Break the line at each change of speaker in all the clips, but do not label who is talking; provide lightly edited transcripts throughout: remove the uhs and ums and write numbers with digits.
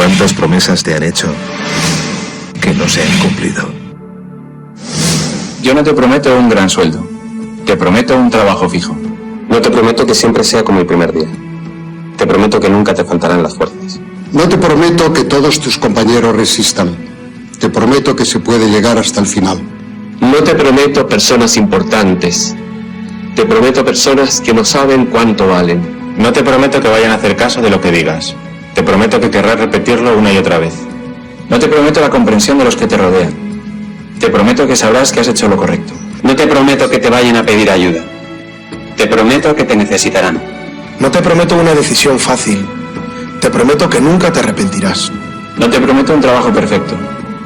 ¿Cuántas promesas te han hecho que no se han cumplido?
Yo no te prometo un gran sueldo. Te prometo un trabajo fijo.
No te prometo que siempre sea como el primer día. Te prometo que nunca te faltarán las fuerzas.
No te prometo que todos tus compañeros resistan. Te prometo que se puede llegar hasta el final.
No te prometo personas importantes. Te prometo personas que no saben cuánto valen.
No te prometo que vayan a hacer caso de lo que digas. Te prometo que querrás repetirlo una y otra vez. No te prometo la comprensión de los que te rodean. Te prometo que sabrás que has hecho lo correcto.
No te prometo que te vayan a pedir ayuda. Te prometo que te necesitarán.
No te prometo una decisión fácil. Te prometo que nunca te arrepentirás.
No te prometo un trabajo perfecto.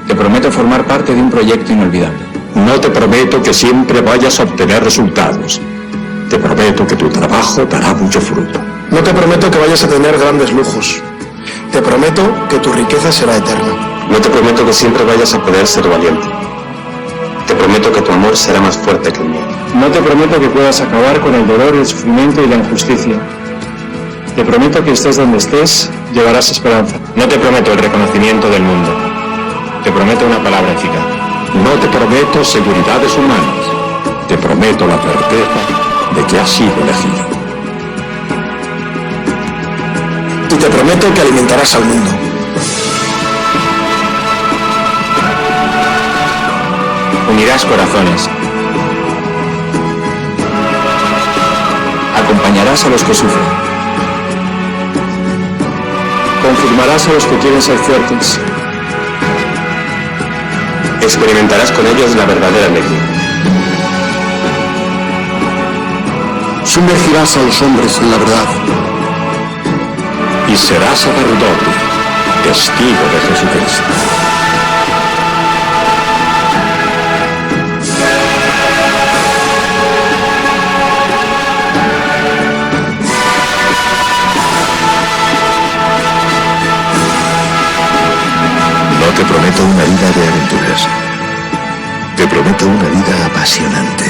Te prometo formar parte de un proyecto inolvidable.
No te prometo que siempre vayas a obtener resultados. Te prometo que tu trabajo dará mucho fruto.
No te prometo que vayas a tener grandes lujos. Te prometo que tu riqueza será eterna.
No te prometo que siempre vayas a poder ser valiente. Te prometo que tu amor será más fuerte que el mío.
No te prometo que puedas acabar con el dolor, el sufrimiento y la injusticia. Te prometo que estés donde estés, llevarás esperanza. No te prometo el reconocimiento del mundo. Te prometo una palabra eficaz.
No te prometo seguridades humanas. Te prometo la certeza de que has sido elegido.
Y te prometo que alimentarás al mundo.
Unirás corazones. Acompañarás a los que sufren. Confirmarás a los que quieren ser fuertes.
Experimentarás con ellos la verdadera alegría.
Sumergirás a los hombres en la verdad.
Y serás sacerdote, testigo de Jesucristo.
No te prometo una vida de aventuras. Te prometo una vida apasionante.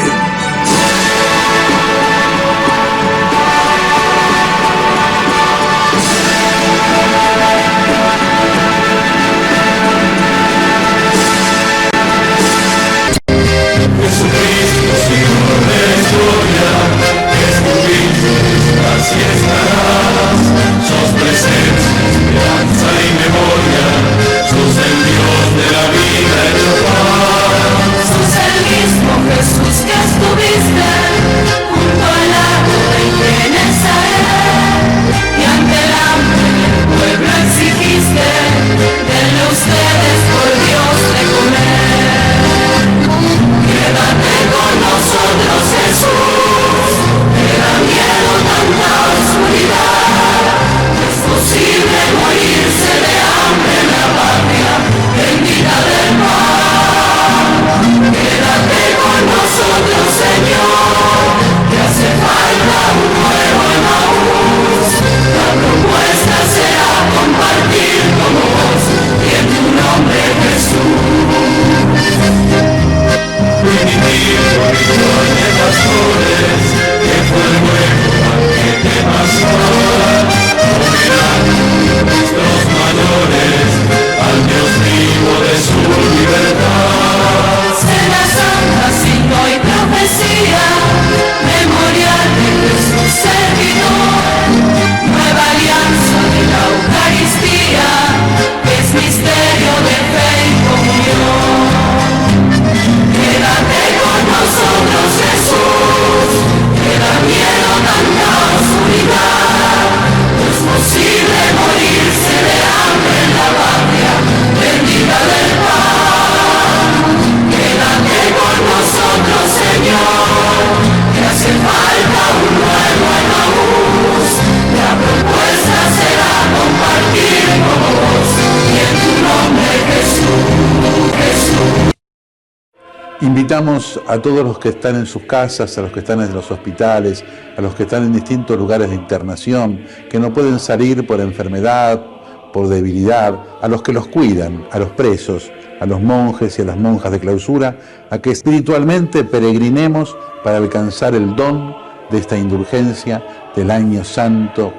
Invitamos a todos los que están en sus casas, a los que están en los hospitales, a los que están en distintos lugares de internación, que no pueden salir por enfermedad, por debilidad, a los que los cuidan, a los presos, a los monjes y a las monjas de clausura, a que espiritualmente peregrinemos para alcanzar el don de esta indulgencia del año santo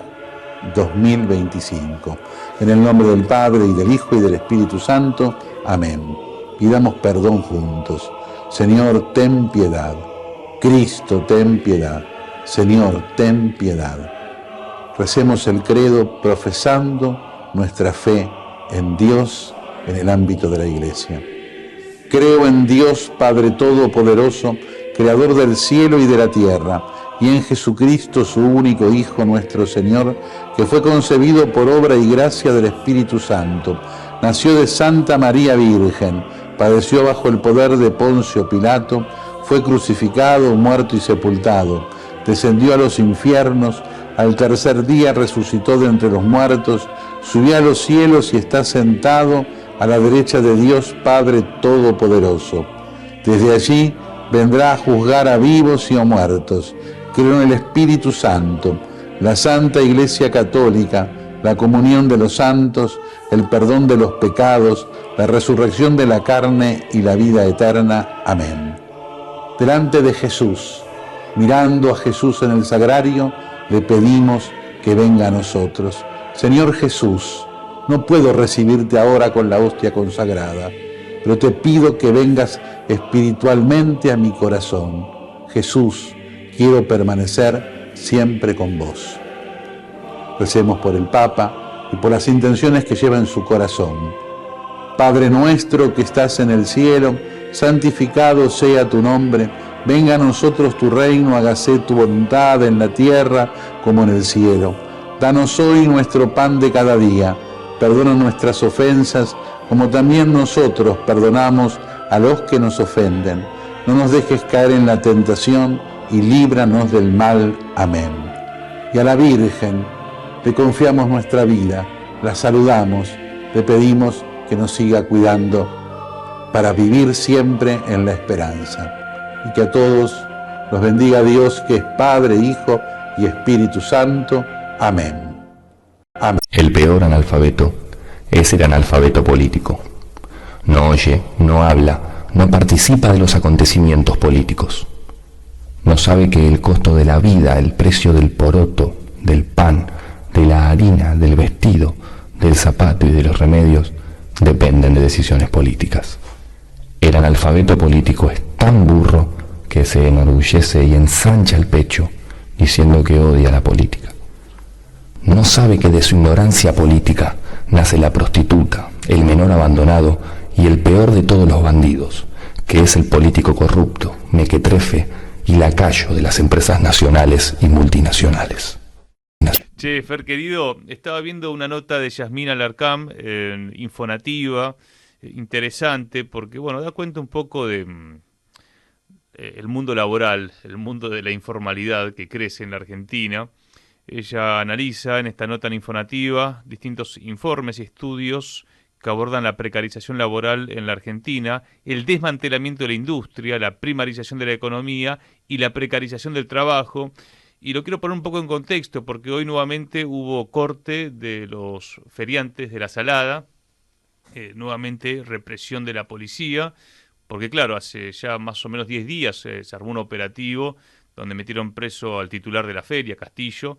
2025. En el nombre del Padre, y del Hijo, y del Espíritu Santo. Amén. Pidamos perdón juntos. Señor, ten piedad. Cristo, ten piedad. Señor, ten piedad. Recemos el credo profesando nuestra fe en Dios en el ámbito de la Iglesia. Creo en Dios Padre Todopoderoso, Creador del cielo y de la tierra, y en Jesucristo, su único Hijo, nuestro Señor, que fue concebido por obra y gracia del Espíritu Santo. Nació de Santa María Virgen, padeció bajo el poder de Poncio Pilato, fue crucificado, muerto y sepultado, descendió a los infiernos, al tercer día resucitó de entre los muertos, subió a los cielos y está sentado a la derecha de Dios Padre Todopoderoso. Desde allí vendrá a juzgar a vivos y a muertos. Creo en el Espíritu Santo, la Santa Iglesia Católica, la comunión de los santos, el perdón de los pecados, la resurrección de la carne y la vida eterna. Amén. Delante de Jesús, mirando a Jesús en el sagrario, le pedimos que venga a nosotros. Señor Jesús, no puedo recibirte ahora con la hostia consagrada, pero te pido que vengas espiritualmente a mi corazón. Jesús, quiero permanecer siempre con vos. Recemos por el Papa y por las intenciones que lleva en su corazón. Padre nuestro que estás en el cielo, santificado sea tu nombre. Venga a nosotros tu reino, hágase tu voluntad en la tierra como en el cielo. Danos hoy nuestro pan de cada día. Perdona nuestras ofensas, como también nosotros perdonamos a los que nos ofenden. No nos dejes caer en la tentación y líbranos del mal. Amén. Y a la Virgen le confiamos nuestra vida, la saludamos, le pedimos que nos siga cuidando para vivir siempre en la esperanza. Y que a todos los bendiga Dios, que es Padre, Hijo y Espíritu Santo. Amén. Amén.
El peor analfabeto es el analfabeto político. No oye, no habla, no participa de los acontecimientos políticos. No sabe que el costo de la vida, el precio del poroto, del pan, de la harina, del vestido, del zapato y de los remedios dependen de decisiones políticas. El analfabeto político es tan burro que se enorgullece y ensancha el pecho diciendo que odia la política. No sabe que de su ignorancia política nace la prostituta, el menor abandonado y el peor de todos los bandidos, que es el político corrupto, mequetrefe y lacayo de las empresas nacionales y multinacionales.
Che, Fer querido, estaba viendo una nota de Yasmín Alarcam en Infonativa, interesante, porque bueno, da cuenta un poco de el mundo laboral, el mundo de la informalidad que crece en la Argentina. Ella analiza en esta nota en Infonativa distintos informes y estudios que abordan la precarización laboral en la Argentina, el desmantelamiento de la industria, la primarización de la economía y la precarización del trabajo. Y lo quiero poner un poco en contexto porque hoy nuevamente hubo corte de los feriantes de La Salada, nuevamente represión de la policía, porque claro, hace ya más o menos 10 días se armó un operativo donde metieron preso al titular de la feria, Castillo,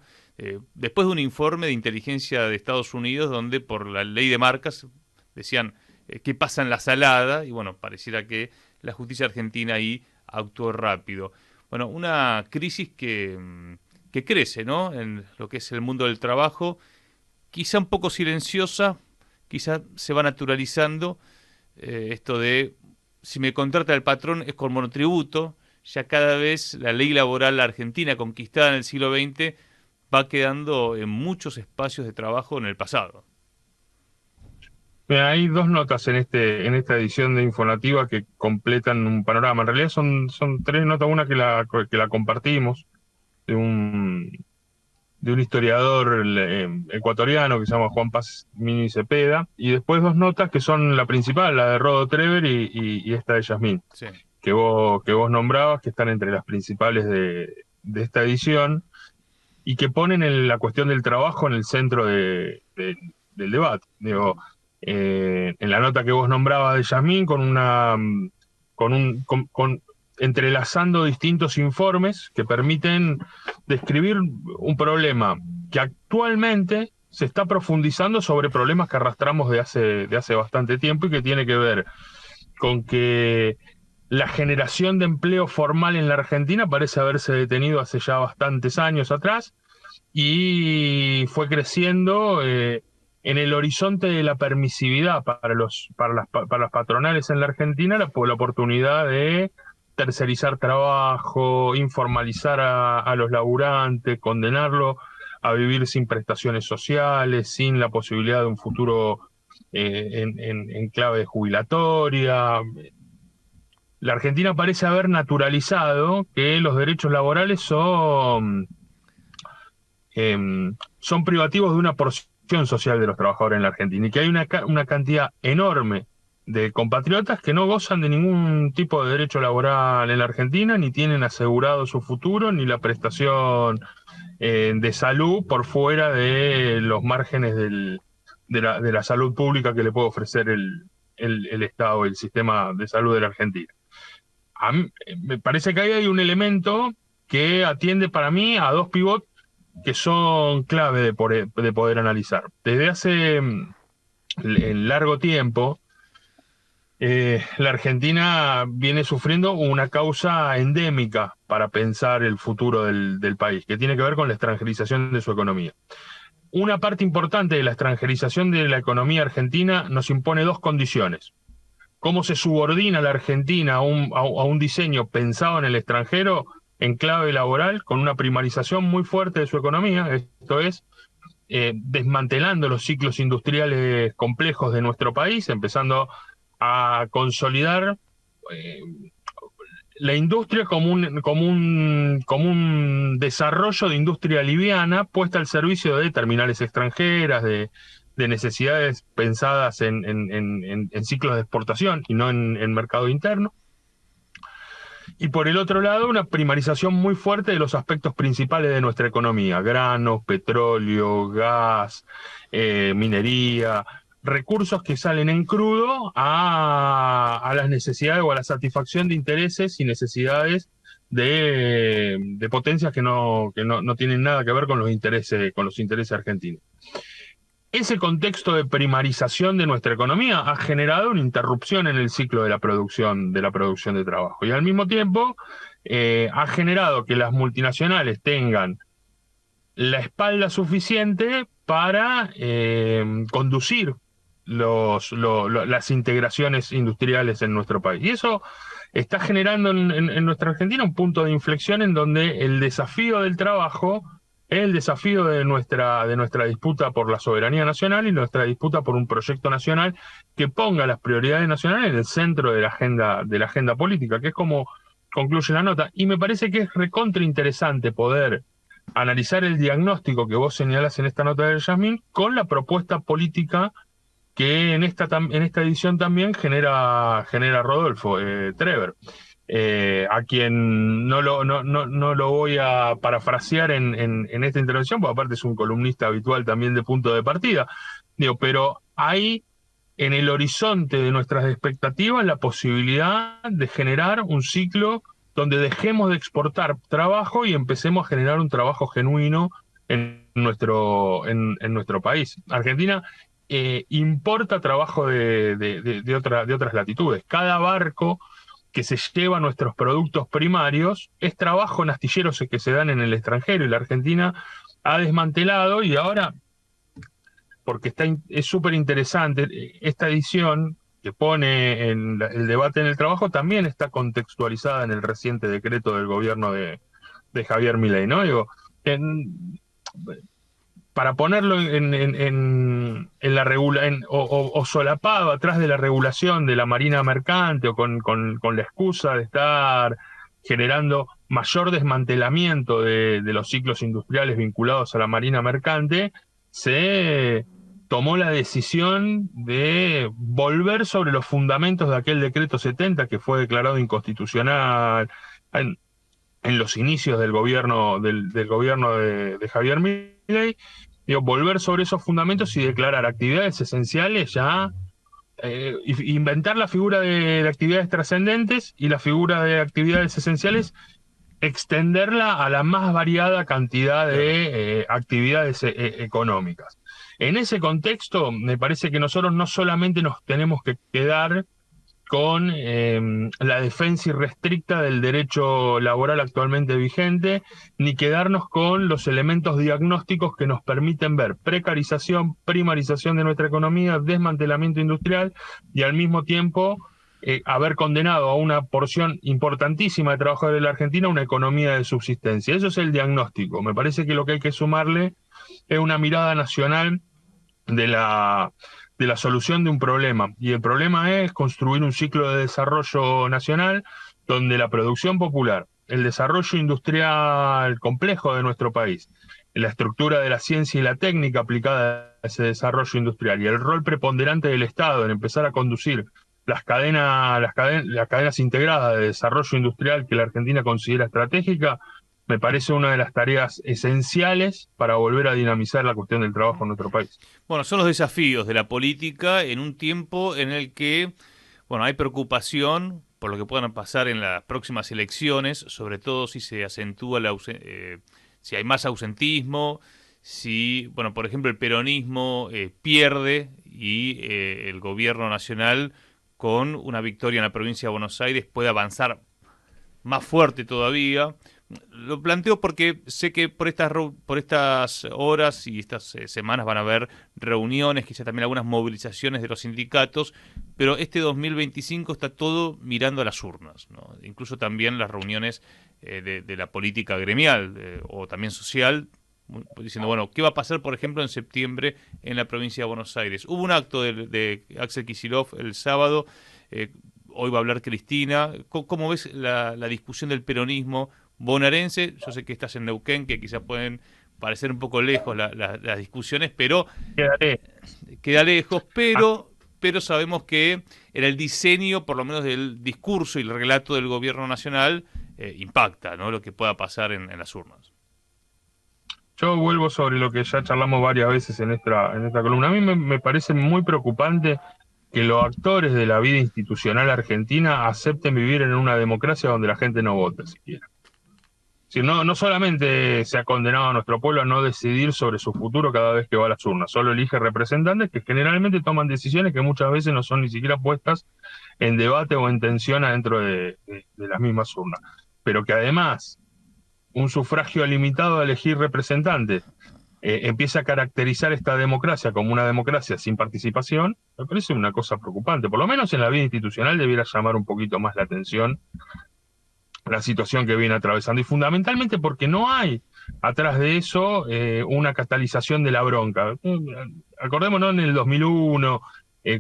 después de un informe de inteligencia de Estados Unidos donde por la ley de marcas decían qué pasa en La Salada, y bueno, pareciera que la justicia argentina ahí actuó rápido. Bueno, una crisis que crece, ¿no?, en lo que es el mundo del trabajo, quizá un poco silenciosa, quizá se va naturalizando esto de si me contrata el patrón es con monotributo. Ya cada vez la ley laboral argentina conquistada en el siglo XX va quedando en muchos espacios de trabajo en el pasado.
Hay dos notas en esta edición de Infonativa que completan un panorama. En realidad son tres notas, una que la compartimos, de un historiador ecuatoriano que se llama Juan Paz Mini Cepeda, y después dos notas que son la principal, la de Rodo Trever y esta de Yasmín, sí, que vos nombrabas, que están entre las principales de esta edición, y que ponen la cuestión del trabajo en el centro del debate. Digo, en la nota que vos nombrabas de Yasmín, entrelazando distintos informes que permiten describir un problema que actualmente se está profundizando sobre problemas que arrastramos de hace bastante tiempo y que tiene que ver con que la generación de empleo formal en la Argentina parece haberse detenido hace ya bastantes años atrás y fue creciendo en el horizonte de la permisividad para las patronales en la Argentina, la oportunidad de tercerizar trabajo, informalizar a los laburantes, condenarlo a vivir sin prestaciones sociales, sin la posibilidad de un futuro en clave jubilatoria. La Argentina parece haber naturalizado que los derechos laborales son privativos de una porción social de los trabajadores en la Argentina y que hay una cantidad enorme de compatriotas que no gozan de ningún tipo de derecho laboral en la Argentina, ni tienen asegurado su futuro, ni la prestación de salud por fuera de los márgenes de la salud pública que le puede ofrecer el Estado, el sistema de salud de la Argentina. A mí, me parece que ahí hay un elemento que atiende para mí a dos pivots que son clave de poder analizar. Desde hace largo tiempo, la Argentina viene sufriendo una causa endémica para pensar el futuro del país, que tiene que ver con la extranjerización de su economía. Una parte importante de la extranjerización de la economía argentina nos impone dos condiciones. Cómo se subordina la Argentina a un diseño pensado en el extranjero en clave laboral, con una primarización muy fuerte de su economía, esto es, desmantelando los ciclos industriales complejos de nuestro país, empezando a consolidar la industria como un desarrollo de industria liviana puesta al servicio de terminales extranjeras, de necesidades pensadas en ciclos de exportación y no en mercado interno. Y por el otro lado, una primarización muy fuerte de los aspectos principales de nuestra economía: granos, petróleo, gas, minería, recursos que salen en crudo a las necesidades o a la satisfacción de intereses y necesidades de potencias que no tienen nada que ver con los intereses argentinos. Ese contexto de primarización de nuestra economía ha generado una interrupción en el ciclo de la producción de trabajo, y al mismo tiempo ha generado que las multinacionales tengan la espalda suficiente para conducir las integraciones industriales en nuestro país. Y eso está generando en nuestra Argentina un punto de inflexión en donde el desafío del trabajo es el desafío de nuestra disputa por la soberanía nacional y nuestra disputa por un proyecto nacional que ponga las prioridades nacionales en el centro de la agenda política, que es como concluye la nota. Y me parece que es recontra interesante poder analizar el diagnóstico que vos señalás en esta nota de Yasmín con la propuesta política que en esta edición también genera Rodolfo Treber, a quien no lo voy a parafrasear en esta intervención, porque aparte es un columnista habitual también de Punto de Partida. Pero hay en el horizonte de nuestras expectativas la posibilidad de generar un ciclo donde dejemos de exportar trabajo y empecemos a generar un trabajo genuino en nuestro país. Argentina importa trabajo de otras latitudes. Cada barco que se lleva nuestros productos primarios es trabajo en astilleros que se dan en el extranjero, y la Argentina ha desmantelado, y ahora, porque es súper interesante, esta edición que pone en el debate en el trabajo también está contextualizada en el reciente decreto del gobierno de Javier Milei, ¿no? Para ponerlo en la o solapado atrás de la regulación de la marina mercante, o con la excusa de estar generando mayor desmantelamiento de los ciclos industriales vinculados a la marina mercante, se tomó la decisión de volver sobre los fundamentos de aquel decreto 70 que fue declarado inconstitucional en los inicios del gobierno de Javier Milei. Volver sobre esos fundamentos y declarar actividades esenciales ya, inventar la figura de actividades trascendentes y la figura de actividades esenciales extenderla a la más variada cantidad de actividades económicas. En ese contexto, me parece que nosotros no solamente nos tenemos que quedar con la defensa irrestricta del derecho laboral actualmente vigente, ni quedarnos con los elementos diagnósticos que nos permiten ver precarización, primarización de nuestra economía, desmantelamiento industrial y al mismo tiempo haber condenado a una porción importantísima de trabajadores de la Argentina a una economía de subsistencia. Eso es el diagnóstico. Me parece que lo que hay que sumarle es una mirada nacional de la solución de un problema. Y el problema es construir un ciclo de desarrollo nacional donde la producción popular, el desarrollo industrial complejo de nuestro país, la estructura de la ciencia y la técnica aplicada a ese desarrollo industrial y el rol preponderante del Estado en empezar a conducir las cadenas integradas de desarrollo industrial que la Argentina considera estratégica, me parece una de las tareas esenciales para volver a dinamizar la cuestión del trabajo en nuestro país.
Bueno, son los desafíos de la política en un tiempo en el que, bueno, hay preocupación por lo que puedan pasar en las próximas elecciones, sobre todo si se acentúa si hay más ausentismo, si, bueno, por ejemplo, el peronismo pierde y el gobierno nacional, con una victoria en la provincia de Buenos Aires, puede avanzar más fuerte todavía. Lo planteo porque sé que por estas horas y estas semanas van a haber reuniones, quizás también algunas movilizaciones de los sindicatos, pero este 2025 está todo mirando a las urnas, ¿no? Incluso también las reuniones de la política gremial o también social, diciendo, bueno, ¿qué va a pasar, por ejemplo, en septiembre en la provincia de Buenos Aires? Hubo un acto de Axel Kicillof el sábado, hoy va a hablar Cristina. ¿Cómo ves la discusión del peronismo bonaerense? Yo sé que estás en Neuquén, que quizás pueden parecer un poco lejos las discusiones, pero queda lejos, pero sabemos que en el diseño, por lo menos del discurso y el relato del gobierno nacional, impacta, ¿no?, lo que pueda pasar en las urnas.
Yo vuelvo sobre lo que ya charlamos varias veces en esta columna. A mí me parece muy preocupante que los actores de la vida institucional argentina acepten vivir en una democracia donde la gente no vota siquiera. Si no solamente se ha condenado a nuestro pueblo a no decidir sobre su futuro cada vez que va a las urnas, solo elige representantes que generalmente toman decisiones que muchas veces no son ni siquiera puestas en debate o en tensión adentro de las mismas urnas, pero que además un sufragio limitado a elegir representantes empieza a caracterizar esta democracia como una democracia sin participación, me parece una cosa preocupante. Por lo menos en la vida institucional debiera llamar un poquito más la atención la situación que viene atravesando, y fundamentalmente porque no hay atrás de eso una catalización de la bronca. Acordémonos en el 2001,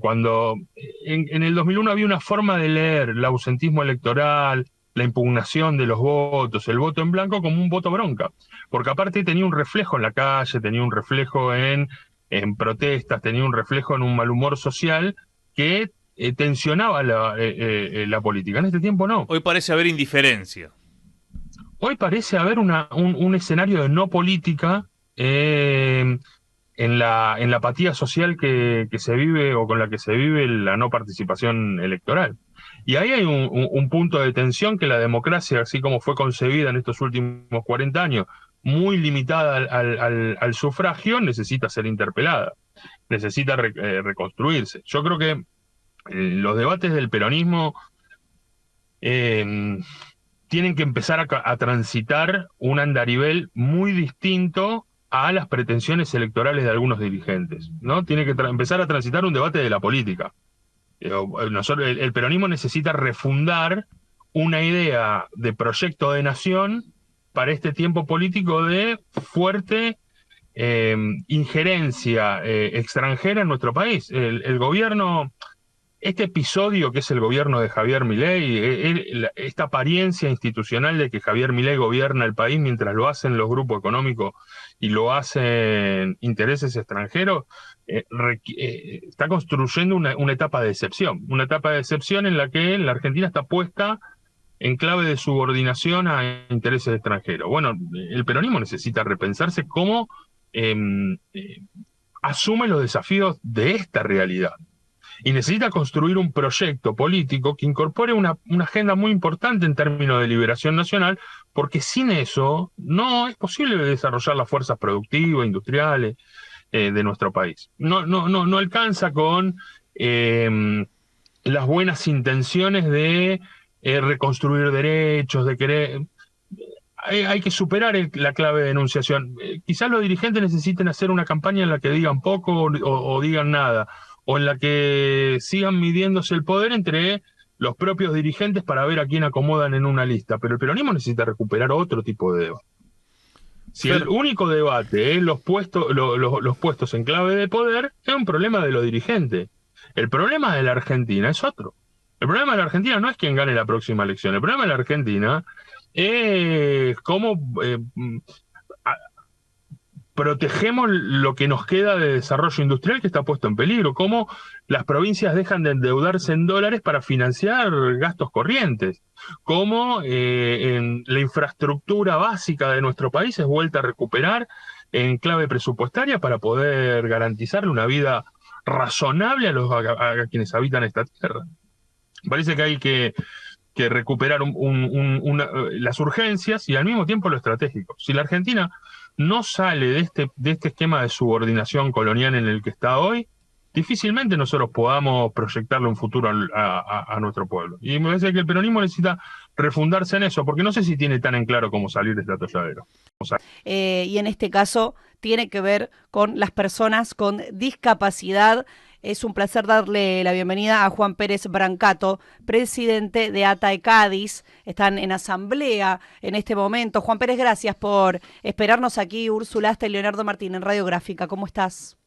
cuando en el 2001 había una forma de leer el ausentismo electoral, la impugnación de los votos, el voto en blanco como un voto bronca, porque aparte tenía un reflejo en la calle, tenía un reflejo en protestas, tenía un reflejo en un mal humor social que tensionaba la política. En este tiempo no.
Hoy parece haber indiferencia.
Hoy parece haber un escenario de no política en la apatía social que se vive o con la que se vive la no participación electoral. Y ahí hay un punto de tensión que la democracia, así como fue concebida en estos últimos 40 años, muy limitada al sufragio, necesita ser interpelada, necesita reconstruirse. Yo creo que los debates del peronismo tienen que empezar a transitar un andarivel muy distinto a las pretensiones electorales de algunos dirigentes, ¿no? Tiene que empezar a transitar un debate de la política. El peronismo necesita refundar una idea de proyecto de nación para este tiempo político de fuerte injerencia extranjera en nuestro país. El gobierno, este episodio que es el gobierno de Javier Milei, esta apariencia institucional de que Javier Milei gobierna el país mientras lo hacen los grupos económicos y lo hacen intereses extranjeros, está construyendo una etapa de excepción en la que la Argentina está puesta en clave de subordinación a intereses extranjeros. Bueno, el peronismo necesita repensarse cómo asume los desafíos de esta realidad. Y necesita construir un proyecto político que incorpore una agenda muy importante en términos de liberación nacional, porque sin eso no es posible desarrollar las fuerzas productivas, industriales de nuestro país. No alcanza con las buenas intenciones de reconstruir derechos, de querer... Hay que superar la clave de enunciación. Quizás los dirigentes necesiten hacer una campaña en la que digan poco o digan nada, o en la que sigan midiéndose el poder entre los propios dirigentes para ver a quién acomodan en una lista. Pero el peronismo necesita recuperar otro tipo de debate. Si el único debate es los puestos en clave de poder, es un problema de los dirigentes. El problema de la Argentina es otro. El problema de la Argentina no es quién gane la próxima elección. El problema de la Argentina es cómo protegemos lo que nos queda de desarrollo industrial que está puesto en peligro, cómo las provincias dejan de endeudarse en dólares para financiar gastos corrientes, cómo la infraestructura básica de nuestro país es vuelta a recuperar en clave presupuestaria para poder garantizarle una vida razonable a quienes habitan esta tierra. Parece que hay que recuperar las urgencias y al mismo tiempo lo estratégico. Si la Argentina no sale de este esquema de subordinación colonial en el que está hoy, difícilmente nosotros podamos proyectarle un futuro a nuestro pueblo. Y me parece que el peronismo necesita refundarse en eso, porque no sé si tiene tan en claro cómo salir de este atolladero.
Y en este caso tiene que ver con las personas con discapacidad. Es un placer darle la bienvenida a Juan Pérez Brancato, presidente de ATA Cádiz. Están en asamblea en este momento. Juan Pérez, gracias por esperarnos aquí. Úrsula Asta y Leonardo Martín en Radiográfica. ¿Cómo estás?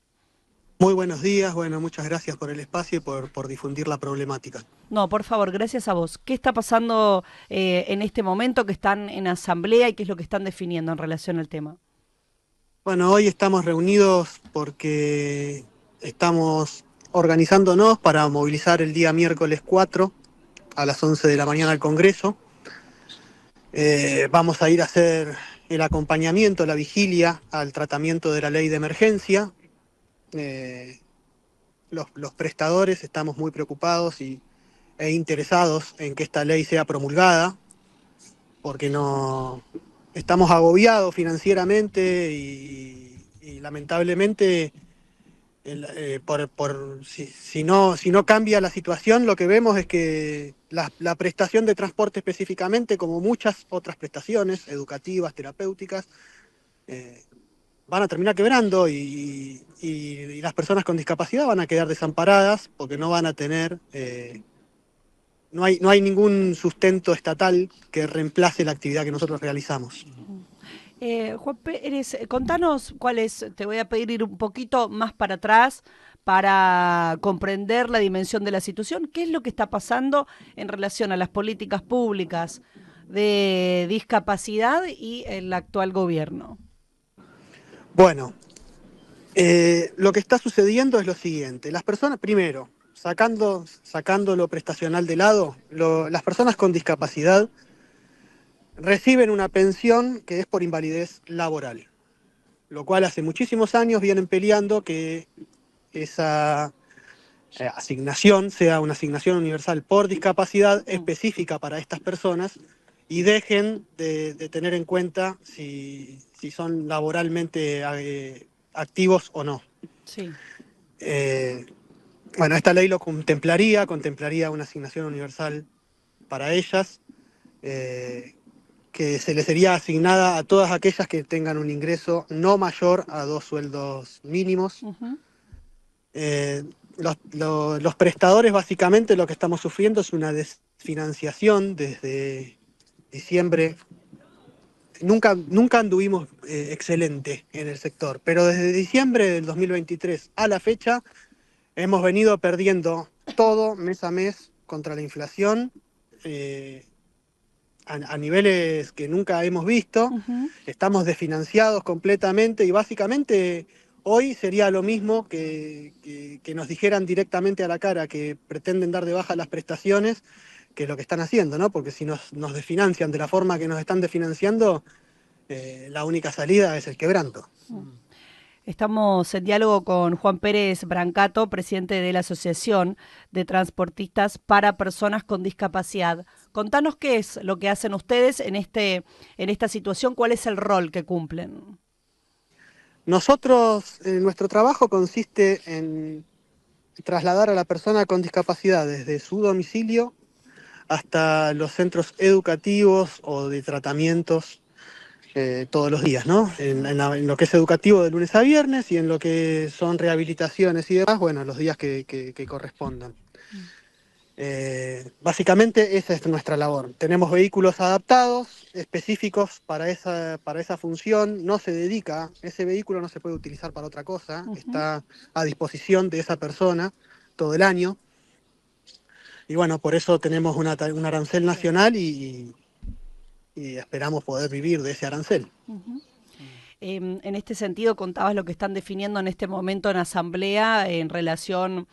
Muy buenos días. Bueno, muchas gracias por el espacio y por difundir la problemática.
No, por favor, gracias a vos. ¿Qué está pasando en este momento que están en asamblea y qué es lo que están definiendo en relación al tema?
Bueno, hoy estamos reunidos porque estamos organizándonos para movilizar el día miércoles 4 a las 11 de la mañana al Congreso. Vamos a ir a hacer el acompañamiento, la vigilia al tratamiento de la ley de emergencia. Los prestadores estamos muy preocupados e interesados en que esta ley sea promulgada, porque no estamos agobiados financieramente y lamentablemente si no cambia la situación, lo que vemos es que la prestación de transporte específicamente, como muchas otras prestaciones educativas, terapéuticas, van a terminar quebrando y las personas con discapacidad van a quedar desamparadas porque no van a tener, no hay ningún sustento estatal que reemplace la actividad que nosotros realizamos.
Juan Pérez, contanos te voy a pedir ir un poquito más para atrás para comprender la dimensión de la situación. ¿Qué es lo que está pasando en relación a las políticas públicas de discapacidad y el actual gobierno?
Bueno, lo que está sucediendo es lo siguiente. Las personas, primero, sacando lo prestacional de lado, las personas con discapacidad reciben una pensión que es por invalidez laboral, lo cual hace muchísimos años vienen peleando que esa asignación sea una asignación universal por discapacidad específica para estas personas y dejen de tener en cuenta si son laboralmente activos o no.
Sí.
Bueno, esta ley lo contemplaría una asignación universal para ellas, que se les sería asignada a todas aquellas que tengan un ingreso no mayor a 2 sueldos mínimos.
Uh-huh.
Los prestadores, básicamente, lo que estamos sufriendo es una desfinanciación desde diciembre. Nunca anduvimos excelente en el sector, pero desde diciembre del 2023 a la fecha hemos venido perdiendo todo mes a mes contra la inflación, a niveles que nunca hemos visto.
Uh-huh.
Estamos desfinanciados completamente y básicamente hoy sería lo mismo que nos dijeran directamente a la cara que pretenden dar de baja las prestaciones, que es lo que están haciendo, ¿no? Porque si nos desfinancian de la forma que nos están desfinanciando, la única salida es el quebranto.
Estamos en diálogo con Juan Pérez Brancato, presidente de la Asociación de Transportistas para Personas con Discapacidad. Contanos qué es lo que hacen ustedes en esta situación, cuál es el rol que cumplen.
Nosotros, nuestro trabajo consiste en trasladar a la persona con discapacidad desde su domicilio hasta los centros educativos o de tratamientos todos los días, ¿no? En lo que es educativo de lunes a viernes y en lo que son rehabilitaciones y demás, bueno, los días que correspondan. Básicamente esa es nuestra labor. Tenemos vehículos adaptados, específicos para esa función. No se dedica, ese vehículo no se puede utilizar para otra cosa, está a disposición de esa persona todo el año. Y bueno, por eso tenemos un arancel nacional y esperamos poder vivir de ese arancel.
En este sentido, contabas lo que están definiendo en este momento en asamblea en relación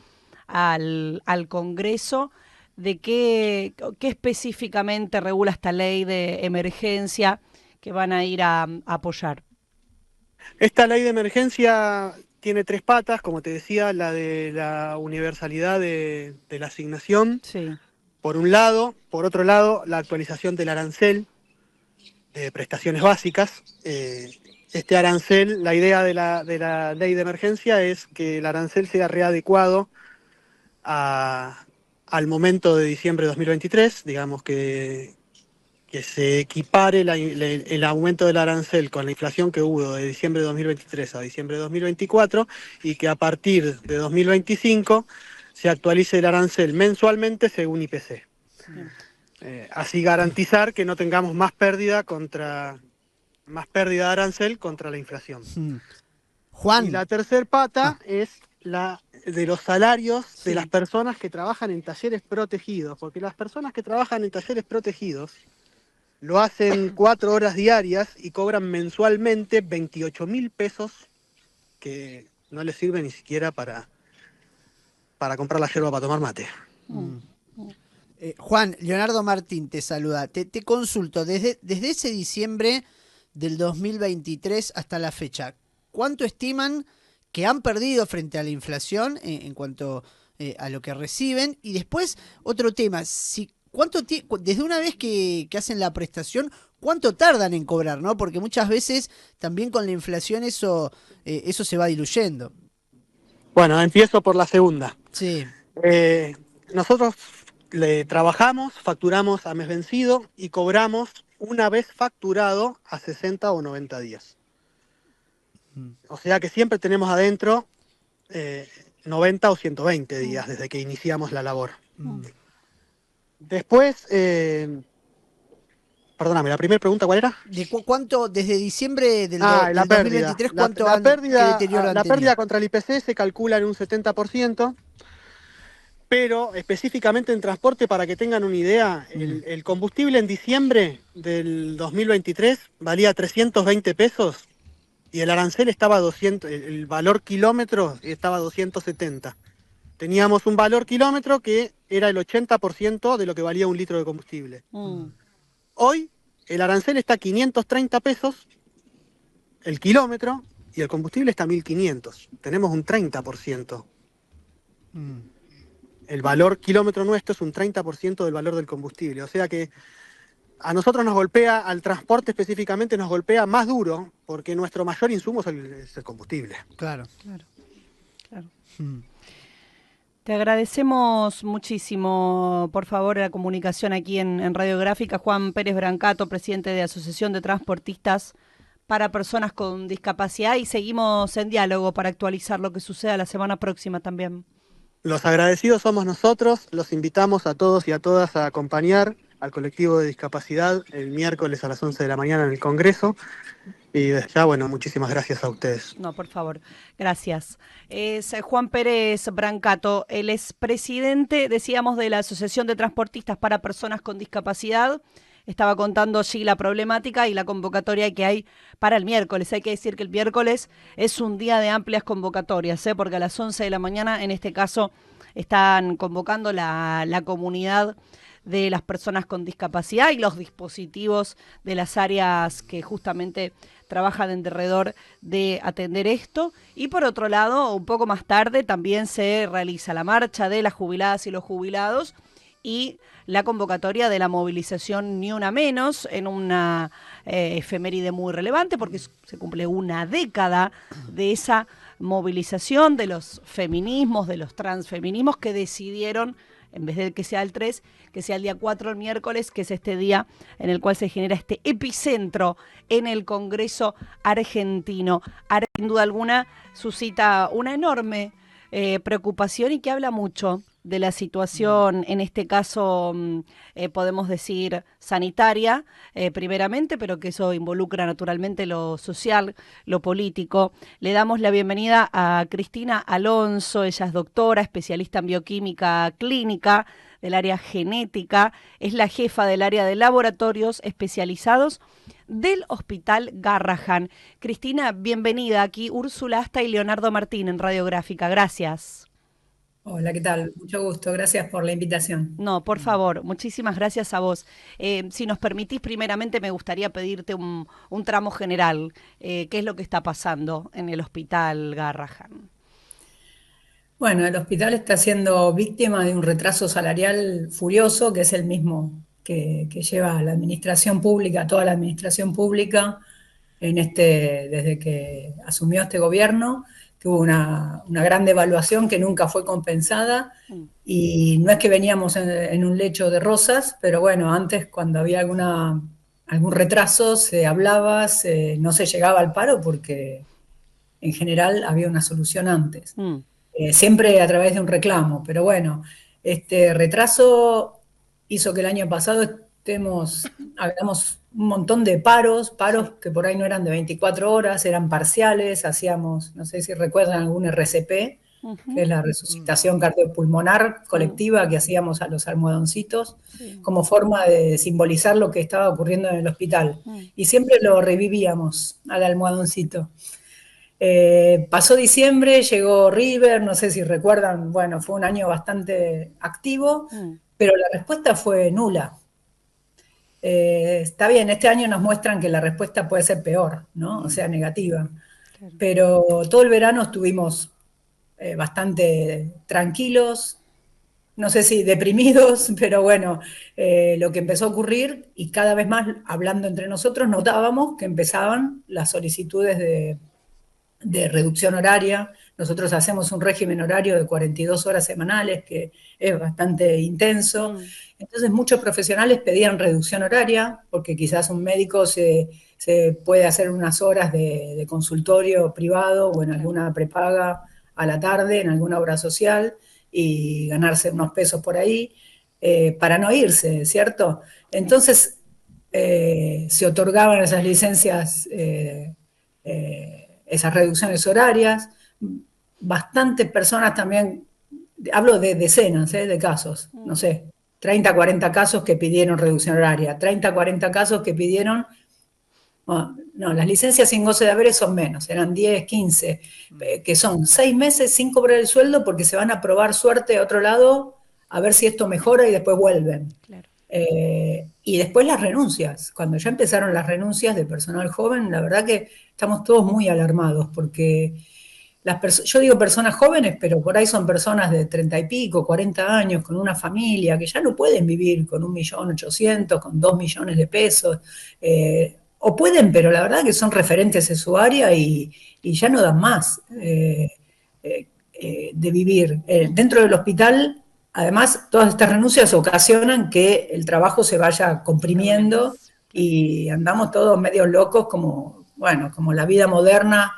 al Congreso, de qué específicamente regula esta ley de emergencia que van a ir a apoyar.
Esta ley de emergencia tiene 3 patas, como te decía, la de la universalidad de la asignación,
sí,
por un lado; por otro lado, la actualización del arancel de prestaciones básicas. Este arancel, la idea de la ley de emergencia es que el arancel sea readecuado al momento de diciembre de 2023, digamos que se equipare el aumento del arancel con la inflación que hubo de diciembre de 2023 a diciembre de 2024 y que a partir de 2025 se actualice el arancel mensualmente según IPC. Así garantizar que no tengamos más pérdida de arancel contra la inflación.
Juan.
Y la tercer pata es la de los salarios de las personas que trabajan en talleres protegidos, porque las personas que trabajan en talleres protegidos lo hacen 4 horas diarias y cobran mensualmente 28.000 pesos que no les sirve ni siquiera para comprar la yerba para tomar mate.
Juan, Leonardo Martín te saluda. Te consulto, desde ese diciembre del 2023 hasta la fecha, ¿cuánto estiman que han perdido frente a la inflación en cuanto a lo que reciben? Y después, otro tema, desde una vez que hacen la prestación, ¿cuánto tardan en cobrar, no? Porque muchas veces también con la inflación eso se va diluyendo.
Bueno, empiezo por la segunda.
Sí.
Nosotros trabajamos, facturamos a mes vencido y cobramos una vez facturado a 60 o 90 días. O sea que siempre tenemos adentro 90 o 120 días desde que iniciamos la labor. Después, perdóname, ¿la primera pregunta cuál era?
¿De cuánto, desde diciembre del
la
2023, cuánto
la pérdida,
qué deterioro han
la
tenido?
pérdida contra el IPC se calcula en un 70%, pero específicamente en transporte, para que tengan una idea, el combustible en diciembre del 2023 valía 320 pesos y el arancel estaba a 200, el valor kilómetro estaba a 270. Teníamos un valor kilómetro que era el 80% de lo que valía un litro de combustible. Hoy el arancel está a 530 pesos el kilómetro y el combustible está a 1.500. Tenemos un 30%. El valor kilómetro nuestro es un 30% del valor del combustible. O sea que a nosotros nos golpea, al transporte específicamente nos golpea más duro, porque nuestro mayor insumo es el combustible.
Claro.
Te agradecemos muchísimo, por favor, la comunicación aquí en Radiográfica. Juan Pérez Brancato, presidente de Asociación de Transportistas para Personas con Discapacidad, y seguimos en diálogo para actualizar lo que suceda la semana próxima también.
Los agradecidos somos nosotros, los invitamos a todos y a todas a acompañar al colectivo de discapacidad el miércoles a las 11 de la mañana en el Congreso. Y desde ya, bueno, muchísimas gracias a ustedes.
No, por favor, gracias. Es Juan Pérez Brancato, él es presidente, decíamos, de la Asociación de Transportistas para Personas con Discapacidad. Estaba contando allí la problemática y la convocatoria que hay para el miércoles. Hay que decir que el miércoles es un día de amplias convocatorias, porque a las 11 de la mañana, en este caso, están convocando la comunidad de las personas con discapacidad y los dispositivos de las áreas que justamente trabajan en derredor de atender esto. Y por otro lado, un poco más tarde también se realiza la marcha de las jubiladas y los jubilados y la convocatoria de la movilización Ni Una Menos, en una efeméride muy relevante porque se cumple una década de esa movilización de los feminismos, de los transfeminismos que decidieron, en vez de que sea el 3, que sea el día 4, el miércoles, que es este día en el cual se genera este epicentro en el Congreso argentino. Sin duda alguna suscita una enorme preocupación y que habla mucho de la situación, en este caso podemos decir sanitaria, primeramente, pero que eso involucra naturalmente lo social, lo político. Le damos la bienvenida a Cristina Alonso, ella es doctora, especialista en bioquímica clínica del área genética, es la jefa del área de laboratorios especializados del Hospital Garrahan. Cristina, bienvenida. Aquí Úrsula Asta y Leonardo Martín en Radiográfica. Gracias.
Hola, ¿qué tal? Mucho gusto, gracias por la invitación.
No, por favor, muchísimas gracias a vos. Si nos permitís, primeramente me gustaría pedirte un tramo general. ¿Qué es lo que está pasando en el Hospital Garrahan?
Bueno, el hospital está siendo víctima de un retraso salarial furioso, que es el mismo que lleva la administración pública, toda la administración pública, desde que asumió este gobierno, que hubo una gran devaluación que nunca fue compensada, y no es que veníamos en un lecho de rosas, pero bueno, antes cuando había algún retraso se hablaba, no se llegaba al paro porque en general había una solución antes. Siempre a través de un reclamo, pero bueno, este retraso hizo que el año pasado hagamos un montón de paros que por ahí no eran de 24 horas, eran parciales, hacíamos, no sé si recuerdan algún RCP, que es la resucitación cardiopulmonar colectiva que hacíamos a los almohadoncitos, como forma de simbolizar lo que estaba ocurriendo en el hospital. Y siempre lo revivíamos al almohadoncito. Pasó diciembre, llegó River, no sé si recuerdan, bueno, fue un año bastante activo, pero la respuesta fue nula. Está bien, este año nos muestran que la respuesta puede ser peor, ¿no? O sea, negativa. Pero todo el verano estuvimos bastante tranquilos, no sé si deprimidos, pero bueno, lo que empezó a ocurrir, y cada vez más hablando entre nosotros, notábamos que empezaban las solicitudes de reducción horaria. Nosotros hacemos un régimen horario de 42 horas semanales, que es bastante intenso. Entonces muchos profesionales pedían reducción horaria, porque quizás un médico se puede hacer unas horas de consultorio privado o en alguna prepaga a la tarde, en alguna obra social, y ganarse unos pesos por ahí, para no irse, ¿cierto? Entonces se otorgaban esas licencias, esas reducciones horarias. Bastantes personas también, hablo de decenas de casos, no sé, 30, 40 casos que pidieron reducción horaria, 30, 40 casos que pidieron, no, las licencias sin goce de haberes son menos, eran 10, 15, que son 6 meses sin cobrar el sueldo porque se van a probar suerte a otro lado a ver si esto mejora y después vuelven. Claro. Y después las renuncias. Cuando ya empezaron las renuncias de personal joven, la verdad que estamos todos muy alarmados porque yo digo personas jóvenes, pero por ahí son personas de 30 y pico, 40 años, con una familia, que ya no pueden vivir con 1.800.000, con 2 millones de pesos, o pueden, pero la verdad que son referentes en su área y ya no dan más de vivir. Dentro del hospital, además, todas estas renuncias ocasionan que el trabajo se vaya comprimiendo y andamos todos medio locos como la vida moderna,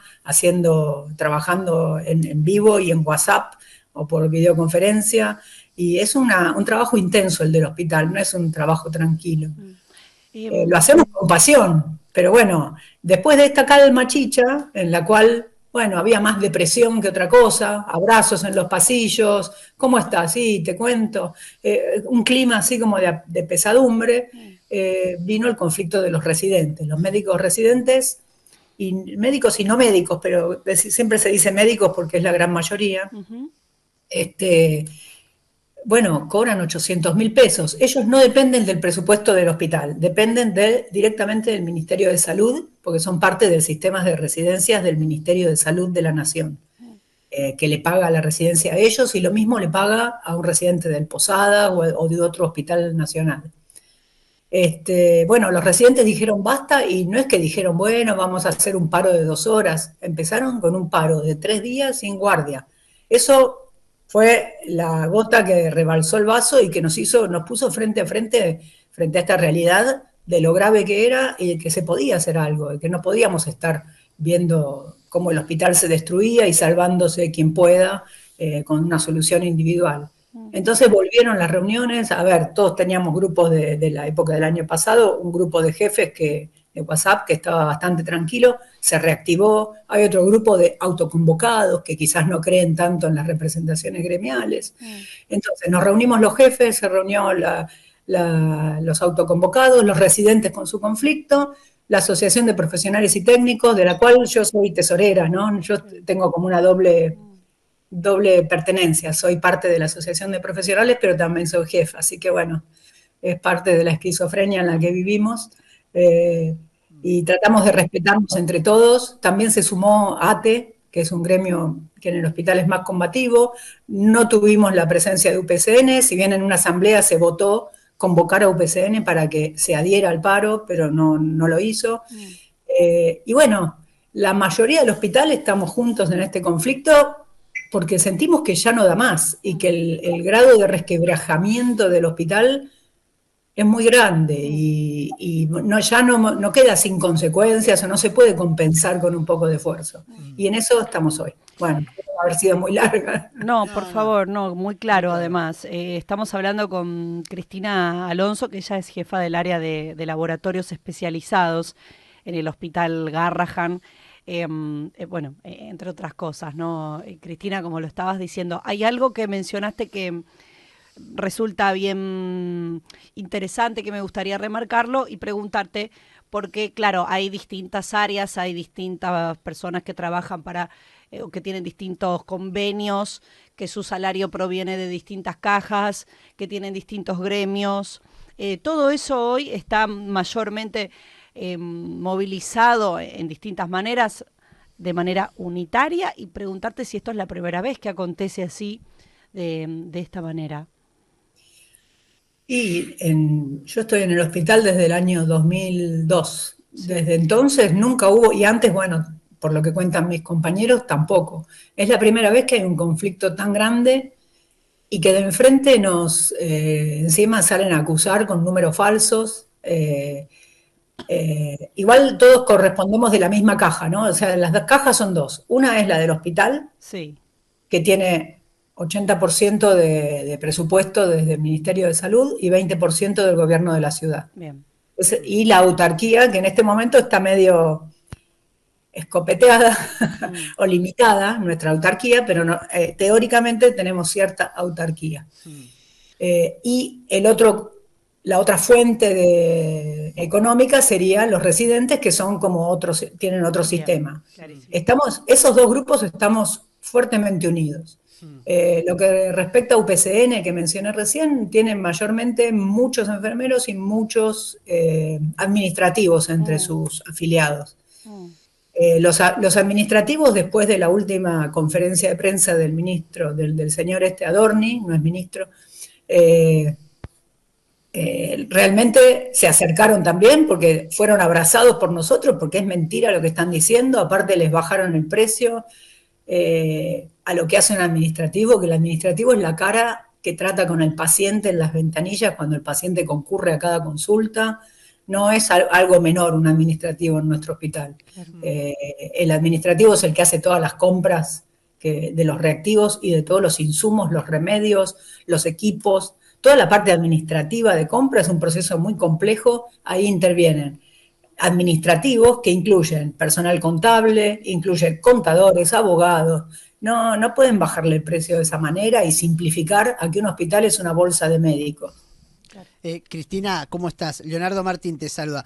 trabajando en vivo y en WhatsApp o por videoconferencia, y es un trabajo intenso el del hospital, no es un trabajo tranquilo. Lo hacemos con pasión, pero bueno, después de esta calma chicha, en la cual, bueno, había más depresión que otra cosa, abrazos en los pasillos, ¿cómo estás? Sí, te cuento, un clima así como de pesadumbre, vino el conflicto de los residentes, los médicos residentes, y médicos y no médicos, pero siempre se dice médicos porque es la gran mayoría, bueno, cobran 800.000 pesos. Ellos no dependen del presupuesto del hospital, dependen directamente del Ministerio de Salud, porque son parte del sistema de residencias del Ministerio de Salud de la Nación, que le paga la residencia a ellos y lo mismo le paga a un residente del Posada o de otro hospital nacional. Bueno, los residentes dijeron basta y no es que dijeron, bueno, vamos a hacer un paro de 2 horas. Empezaron con un paro de 3 días sin guardia. Eso fue la gota que rebalsó el vaso y que nos puso frente a esta realidad de lo grave que era y de que se podía hacer algo, de que no podíamos estar viendo cómo el hospital se destruía y salvándose quien pueda con una solución individual. Entonces volvieron las reuniones, a ver, todos teníamos grupos de la época del año pasado, un grupo de jefes de WhatsApp que estaba bastante tranquilo, se reactivó, hay otro grupo de autoconvocados que quizás no creen tanto en las representaciones gremiales. Entonces nos reunimos los jefes, se reunió los autoconvocados, los residentes con su conflicto, la Asociación de Profesionales y Técnicos, de la cual yo soy tesorera, ¿no? Yo tengo como una doble pertenencia, soy parte de la Asociación de Profesionales, pero también soy jefa, así que bueno, es parte de la esquizofrenia en la que vivimos, y tratamos de respetarnos entre todos. También se sumó ATE, que es un gremio que en el hospital es más combativo. No tuvimos la presencia de UPCN, si bien en una asamblea se votó convocar a UPCN para que se adhiera al paro, pero no lo hizo. Y bueno, la mayoría del hospital estamos juntos en este conflicto porque sentimos que ya no da más y que el grado de resquebrajamiento del hospital es muy grande y ya no queda sin consecuencias o no se puede compensar con un poco de esfuerzo. Y en eso estamos hoy. Bueno, puede haber sido muy larga.
No, por favor, no, muy claro además. Estamos hablando con Cristina Alonso, que ella es jefa del área de laboratorios especializados en el Hospital Garrahan. Bueno, entre otras cosas, ¿no? Cristina, como lo estabas diciendo, hay algo que mencionaste que resulta bien interesante, que me gustaría remarcarlo y preguntarte, porque claro, hay distintas áreas, hay distintas personas que trabajan o que tienen distintos convenios, que su salario proviene de distintas cajas, que tienen distintos gremios. Todo eso hoy está mayormente movilizado en distintas maneras, de manera unitaria, y preguntarte si esto es la primera vez que acontece así, de esta manera.
Y yo estoy en el hospital desde el año 2002. Desde entonces nunca hubo, y antes, bueno, por lo que cuentan mis compañeros, tampoco. Es la primera vez que hay un conflicto tan grande y que de enfrente encima salen a acusar con números falsos. Igual todos correspondemos de la misma caja, ¿no? O sea, las 2 cajas son 2. Una es la del hospital,
sí,
que tiene 80% de presupuesto desde el Ministerio de Salud y 20% del gobierno de la ciudad.
Bien.
Y la autarquía, que en este momento está medio escopeteada o limitada, nuestra autarquía, pero teóricamente tenemos cierta autarquía. Y la otra fuente económica serían los residentes, que son como tienen otro sistema. Esos 2 grupos estamos fuertemente unidos. Lo que respecta a UPCN, que mencioné recién, tienen mayormente muchos enfermeros y muchos administrativos entre sus afiliados. Los administrativos, después de la última conferencia de prensa del ministro, del señor Adorni, no es ministro, realmente se acercaron también porque fueron abrazados por nosotros, porque es mentira lo que están diciendo. Aparte les bajaron el precio a lo que hace un administrativo, que el administrativo es la cara que trata con el paciente en las ventanillas cuando el paciente concurre a cada consulta. No es algo menor un administrativo en nuestro hospital. El administrativo es el que hace todas las compras de los reactivos y de todos los insumos, los remedios, los equipos. Toda la parte administrativa de compra es un proceso muy complejo. Ahí intervienen administrativos que incluyen personal contable, incluyen contadores, abogados. No pueden bajarle el precio de esa manera y simplificar a que un hospital es una bolsa de médicos.
Cristina, ¿cómo estás? Leonardo Martín te saluda.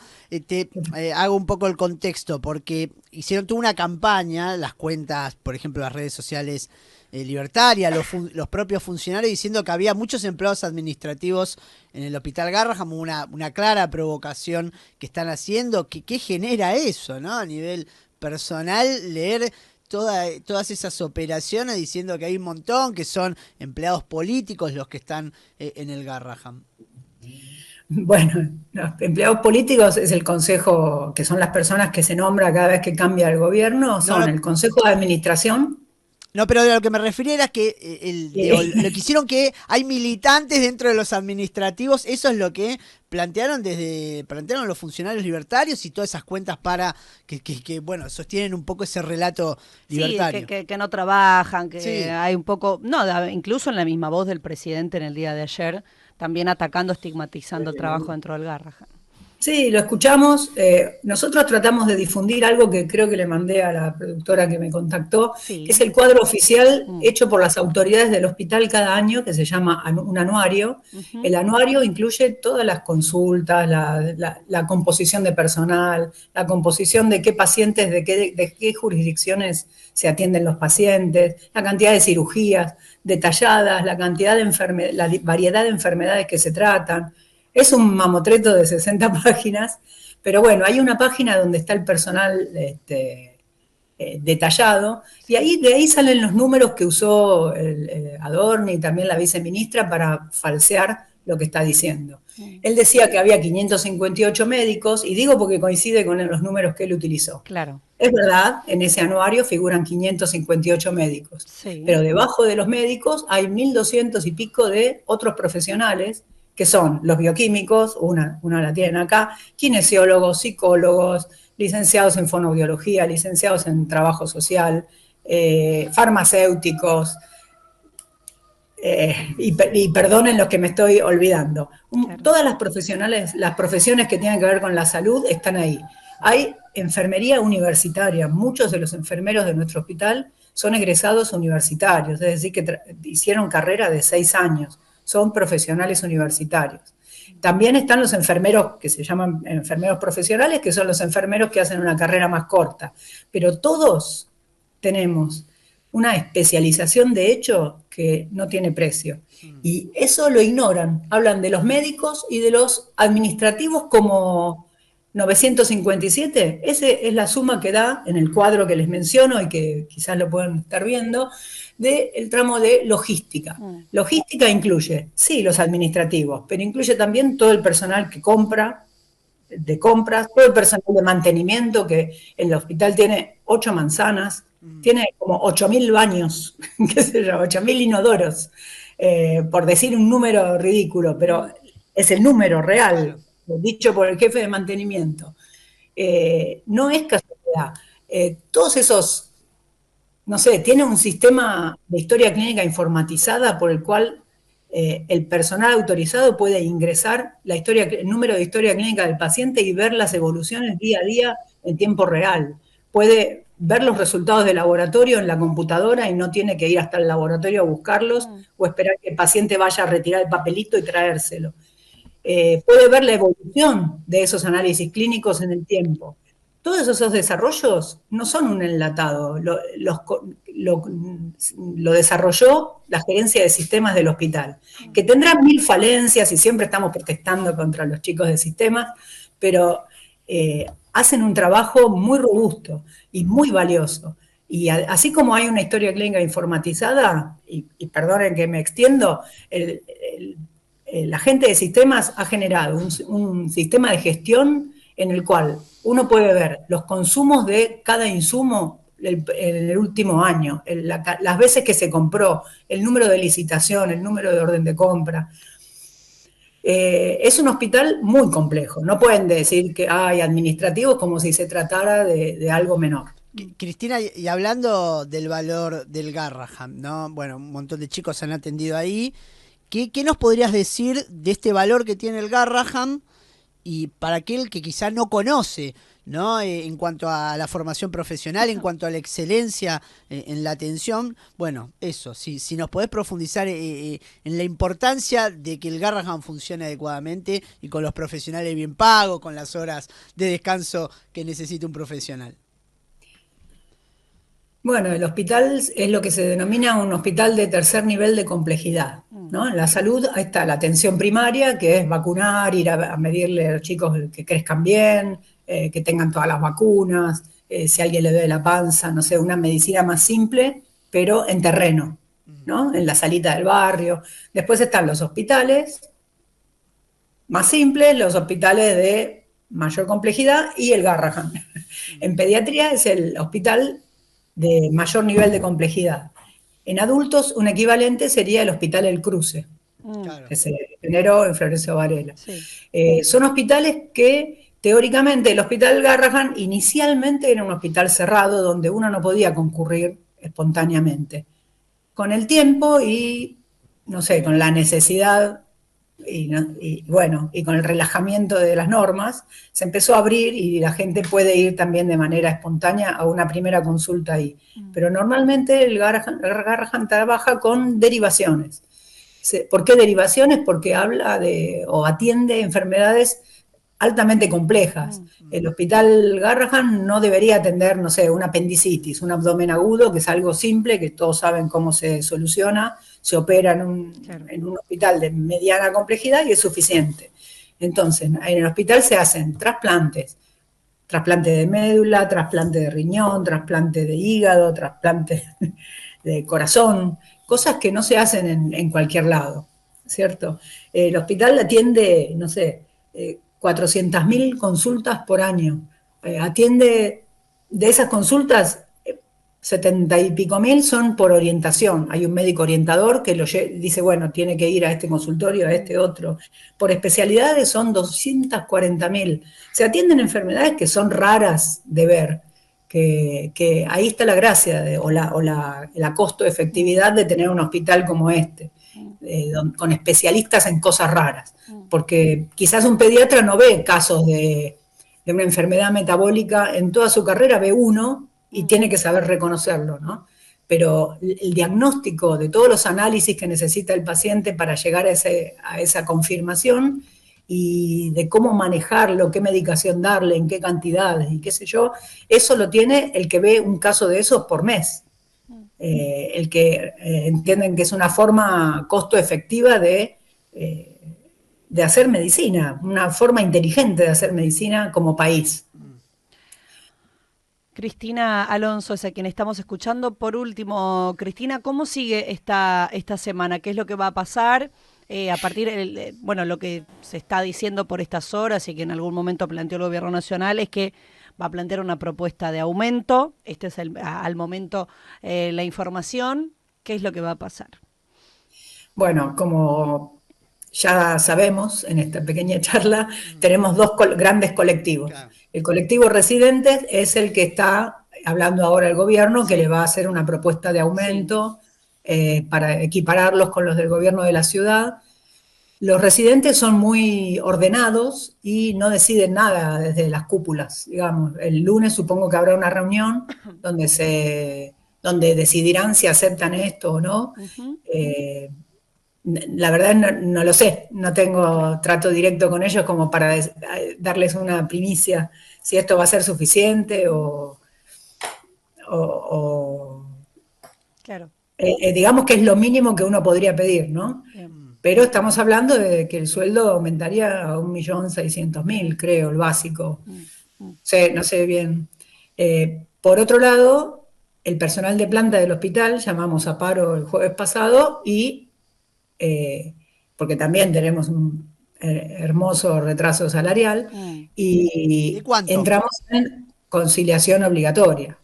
Hago un poco el contexto porque hicieron toda una campaña, las cuentas, por ejemplo, las redes sociales libertarias, los propios funcionarios diciendo que había muchos empleados administrativos en el Hospital Garrahan, una clara provocación que están haciendo. ¿Qué genera eso, no? A nivel personal, leer todas esas operaciones diciendo que hay un montón, que son empleados políticos los que están en el Garrahan.
Bueno, los empleados políticos es el consejo, que son las personas que se nombra cada vez que cambia el gobierno, son el consejo de administración.
No, pero de lo que me refería era que lo que hicieron, que hay militantes dentro de los administrativos, eso es lo que plantearon los funcionarios libertarios y todas esas cuentas para que bueno, sostienen un poco ese relato libertario.
Sí, que no trabajan, que
sí.
Hay un poco, incluso en la misma voz del presidente en el día de ayer, también atacando, estigmatizando el trabajo dentro del Garrahan.
Sí, lo escuchamos. Nosotros tratamos de difundir algo que creo que le mandé a la productora que me contactó, que es el cuadro oficial hecho por las autoridades del hospital cada año, que se llama un anuario. El anuario incluye todas las consultas, la composición de personal, la composición de qué pacientes, de qué jurisdicciones se atienden los pacientes, la cantidad de cirugías detalladas, la cantidad de la variedad de enfermedades que se tratan. Es un mamotreto de 60 páginas, pero bueno, hay una página donde está el personal detallado, y de ahí salen los números que usó Adorni y también la viceministra para falsear lo que está diciendo. Él decía que había 558 médicos, y digo porque coincide con los números que él utilizó.
Claro.
Es verdad, en ese anuario figuran 558 médicos, pero debajo de los médicos hay 1.200 y pico de otros profesionales, que son los bioquímicos, una la tienen acá, kinesiólogos, psicólogos, licenciados en fonoaudiología, licenciados en trabajo social, farmacéuticos, y perdonen los que me estoy olvidando. Todas las profesiones que tienen que ver con la salud están ahí. Hay enfermería universitaria, muchos de los enfermeros de nuestro hospital son egresados universitarios, es decir, que hicieron carrera de 6 años. Son profesionales universitarios. También están los enfermeros que se llaman enfermeros profesionales, que son los enfermeros que hacen una carrera más corta. Pero todos tenemos una especialización de hecho que no tiene precio. Y eso lo ignoran. Hablan de los médicos y de los administrativos como 957. Esa es la suma que da en el cuadro que les menciono y que quizás lo pueden estar viendo, del tramo de logística. Logística incluye, sí, los administrativos, pero incluye también todo el personal que compras, todo el personal de mantenimiento, que el hospital tiene 8 manzanas, tiene como 8.000 baños, qué sé yo, 8.000 inodoros, por decir un número ridículo, pero es el número real, dicho por el jefe de mantenimiento. No es casualidad. Todos esos, no sé, tiene un sistema de historia clínica informatizada por el cual el personal autorizado puede ingresar el número de historia clínica del paciente y ver las evoluciones día a día en tiempo real. Puede ver los resultados de laboratorio en la computadora y no tiene que ir hasta el laboratorio a buscarlos o esperar que el paciente vaya a retirar el papelito y traérselo. Puede ver la evolución de esos análisis clínicos en el tiempo. Todos esos desarrollos no son un enlatado, lo desarrolló la gerencia de sistemas del hospital, que tendrán 1000 falencias y siempre estamos protestando contra los chicos de sistemas, pero hacen un trabajo muy robusto y muy valioso. Y así como hay una historia clínica informatizada, y perdonen que me extiendo, la gente de sistemas ha generado un sistema de gestión en el cual uno puede ver los consumos de cada insumo en el último año, las veces que se compró, el número de licitación, el número de orden de compra. Es un hospital muy complejo, no pueden decir que hay administrativos como si se tratara de algo menor.
Cristina, y hablando del valor del Garrahan, ¿no? Bueno, un montón de chicos han atendido ahí. ¿Qué nos podrías decir de este valor que tiene el Garrahan? Y para aquel que quizá no conoce ¿no? En cuanto a la formación profesional, en cuanto a la excelencia en la atención. Bueno, eso, si nos podés profundizar en la importancia de que el Garrahan funcione adecuadamente y con los profesionales bien pagos, con las horas de descanso que necesita un profesional.
Bueno, el hospital es lo que se denomina un hospital de tercer nivel de complejidad, ¿no? En la salud ahí está la atención primaria, que es vacunar, ir a medirle a los chicos que crezcan bien, que tengan todas las vacunas, si a alguien le duele la panza, no sé, una medicina más simple, pero en terreno, ¿no? En la salita del barrio. Después están los hospitales más simples, los hospitales de mayor complejidad y el Garrahan. En pediatría es el hospital de mayor nivel de complejidad. En adultos, un equivalente sería el Hospital El Cruce, que se generó en Florencio Varela. Sí. Son hospitales que, teóricamente, el Hospital Garrahan inicialmente era un hospital cerrado donde uno no podía concurrir espontáneamente. Con el tiempo y, no sé, con la necesidad y con el relajamiento de las normas, se empezó a abrir y la gente puede ir también de manera espontánea a una primera consulta ahí. Pero normalmente el Garrahan trabaja con derivaciones. ¿Por qué derivaciones? Porque habla o atiende enfermedades altamente complejas. El hospital Garrahan no debería atender, no sé, una apendicitis, un abdomen agudo, que es algo simple, que todos saben cómo se soluciona, se opera en un hospital de mediana complejidad y es suficiente. Entonces, en el hospital se hacen trasplantes, trasplante de médula, trasplante de riñón, trasplante de hígado, trasplante de corazón, cosas que no se hacen en cualquier lado, ¿cierto? El hospital atiende, no sé, 400.000 consultas por año. Atiende, de esas consultas, 70 y pico mil son por orientación. Hay un médico orientador que dice, bueno, tiene que ir a este consultorio, a este otro. Por especialidades son 240.000. Se atienden enfermedades que son raras de ver, que ahí está la gracia o la costo-efectividad de tener un hospital como este, con especialistas en cosas raras. Porque quizás un pediatra no ve casos de una enfermedad metabólica, en toda su carrera ve uno y tiene que saber reconocerlo, ¿no? Pero el diagnóstico de todos los análisis que necesita el paciente para llegar a esa confirmación y de cómo manejarlo, qué medicación darle, en qué cantidades y qué sé yo, eso lo tiene el que ve un caso de esos por mes. El que entienden que es una forma costo efectiva de hacer medicina, una forma inteligente de hacer medicina como país.
Cristina Alonso es a quien estamos escuchando. Por último, Cristina, ¿cómo sigue esta semana? ¿Qué es lo que va a pasar? A partir de, lo que se está diciendo por estas horas y que en algún momento planteó el Gobierno Nacional es que va a plantear una propuesta de aumento. Este es al momento la información. ¿Qué es lo que va a pasar?
Bueno, como ya sabemos en esta pequeña charla, tenemos dos grandes colectivos. Claro. El colectivo Residentes es el que está hablando ahora el gobierno, que le va a hacer una propuesta de aumento para equipararlos con los del gobierno de la ciudad. Los residentes son muy ordenados y no deciden nada desde las cúpulas, digamos. El lunes supongo que habrá una reunión donde decidirán si aceptan esto o no. La verdad no lo sé, no tengo trato directo con ellos como para darles una primicia si esto va a ser suficiente
claro.
Digamos que es lo mínimo que uno podría pedir, ¿no? Bien. Pero estamos hablando de que el sueldo aumentaría a 1.600.000, creo, el básico. No sé bien. Por otro lado, el personal de planta del hospital, llamamos a paro el jueves pasado y porque también tenemos un hermoso retraso salarial y entramos en conciliación obligatoria.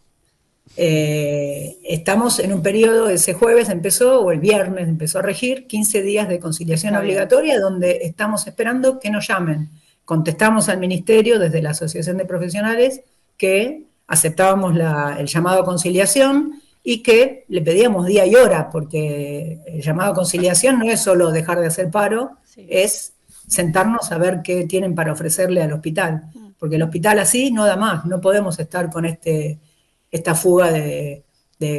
Estamos en un periodo, ese jueves empezó, o el viernes empezó a regir, 15 días de conciliación obligatoria, donde estamos esperando que nos llamen. Contestamos al ministerio desde la Asociación de Profesionales que aceptábamos el llamado a conciliación y que le pedíamos día y hora, porque el llamado a conciliación no es solo dejar de hacer paro, es sentarnos a ver qué tienen para ofrecerle al hospital. porque el hospital así no da más, no podemos estar con esta fuga de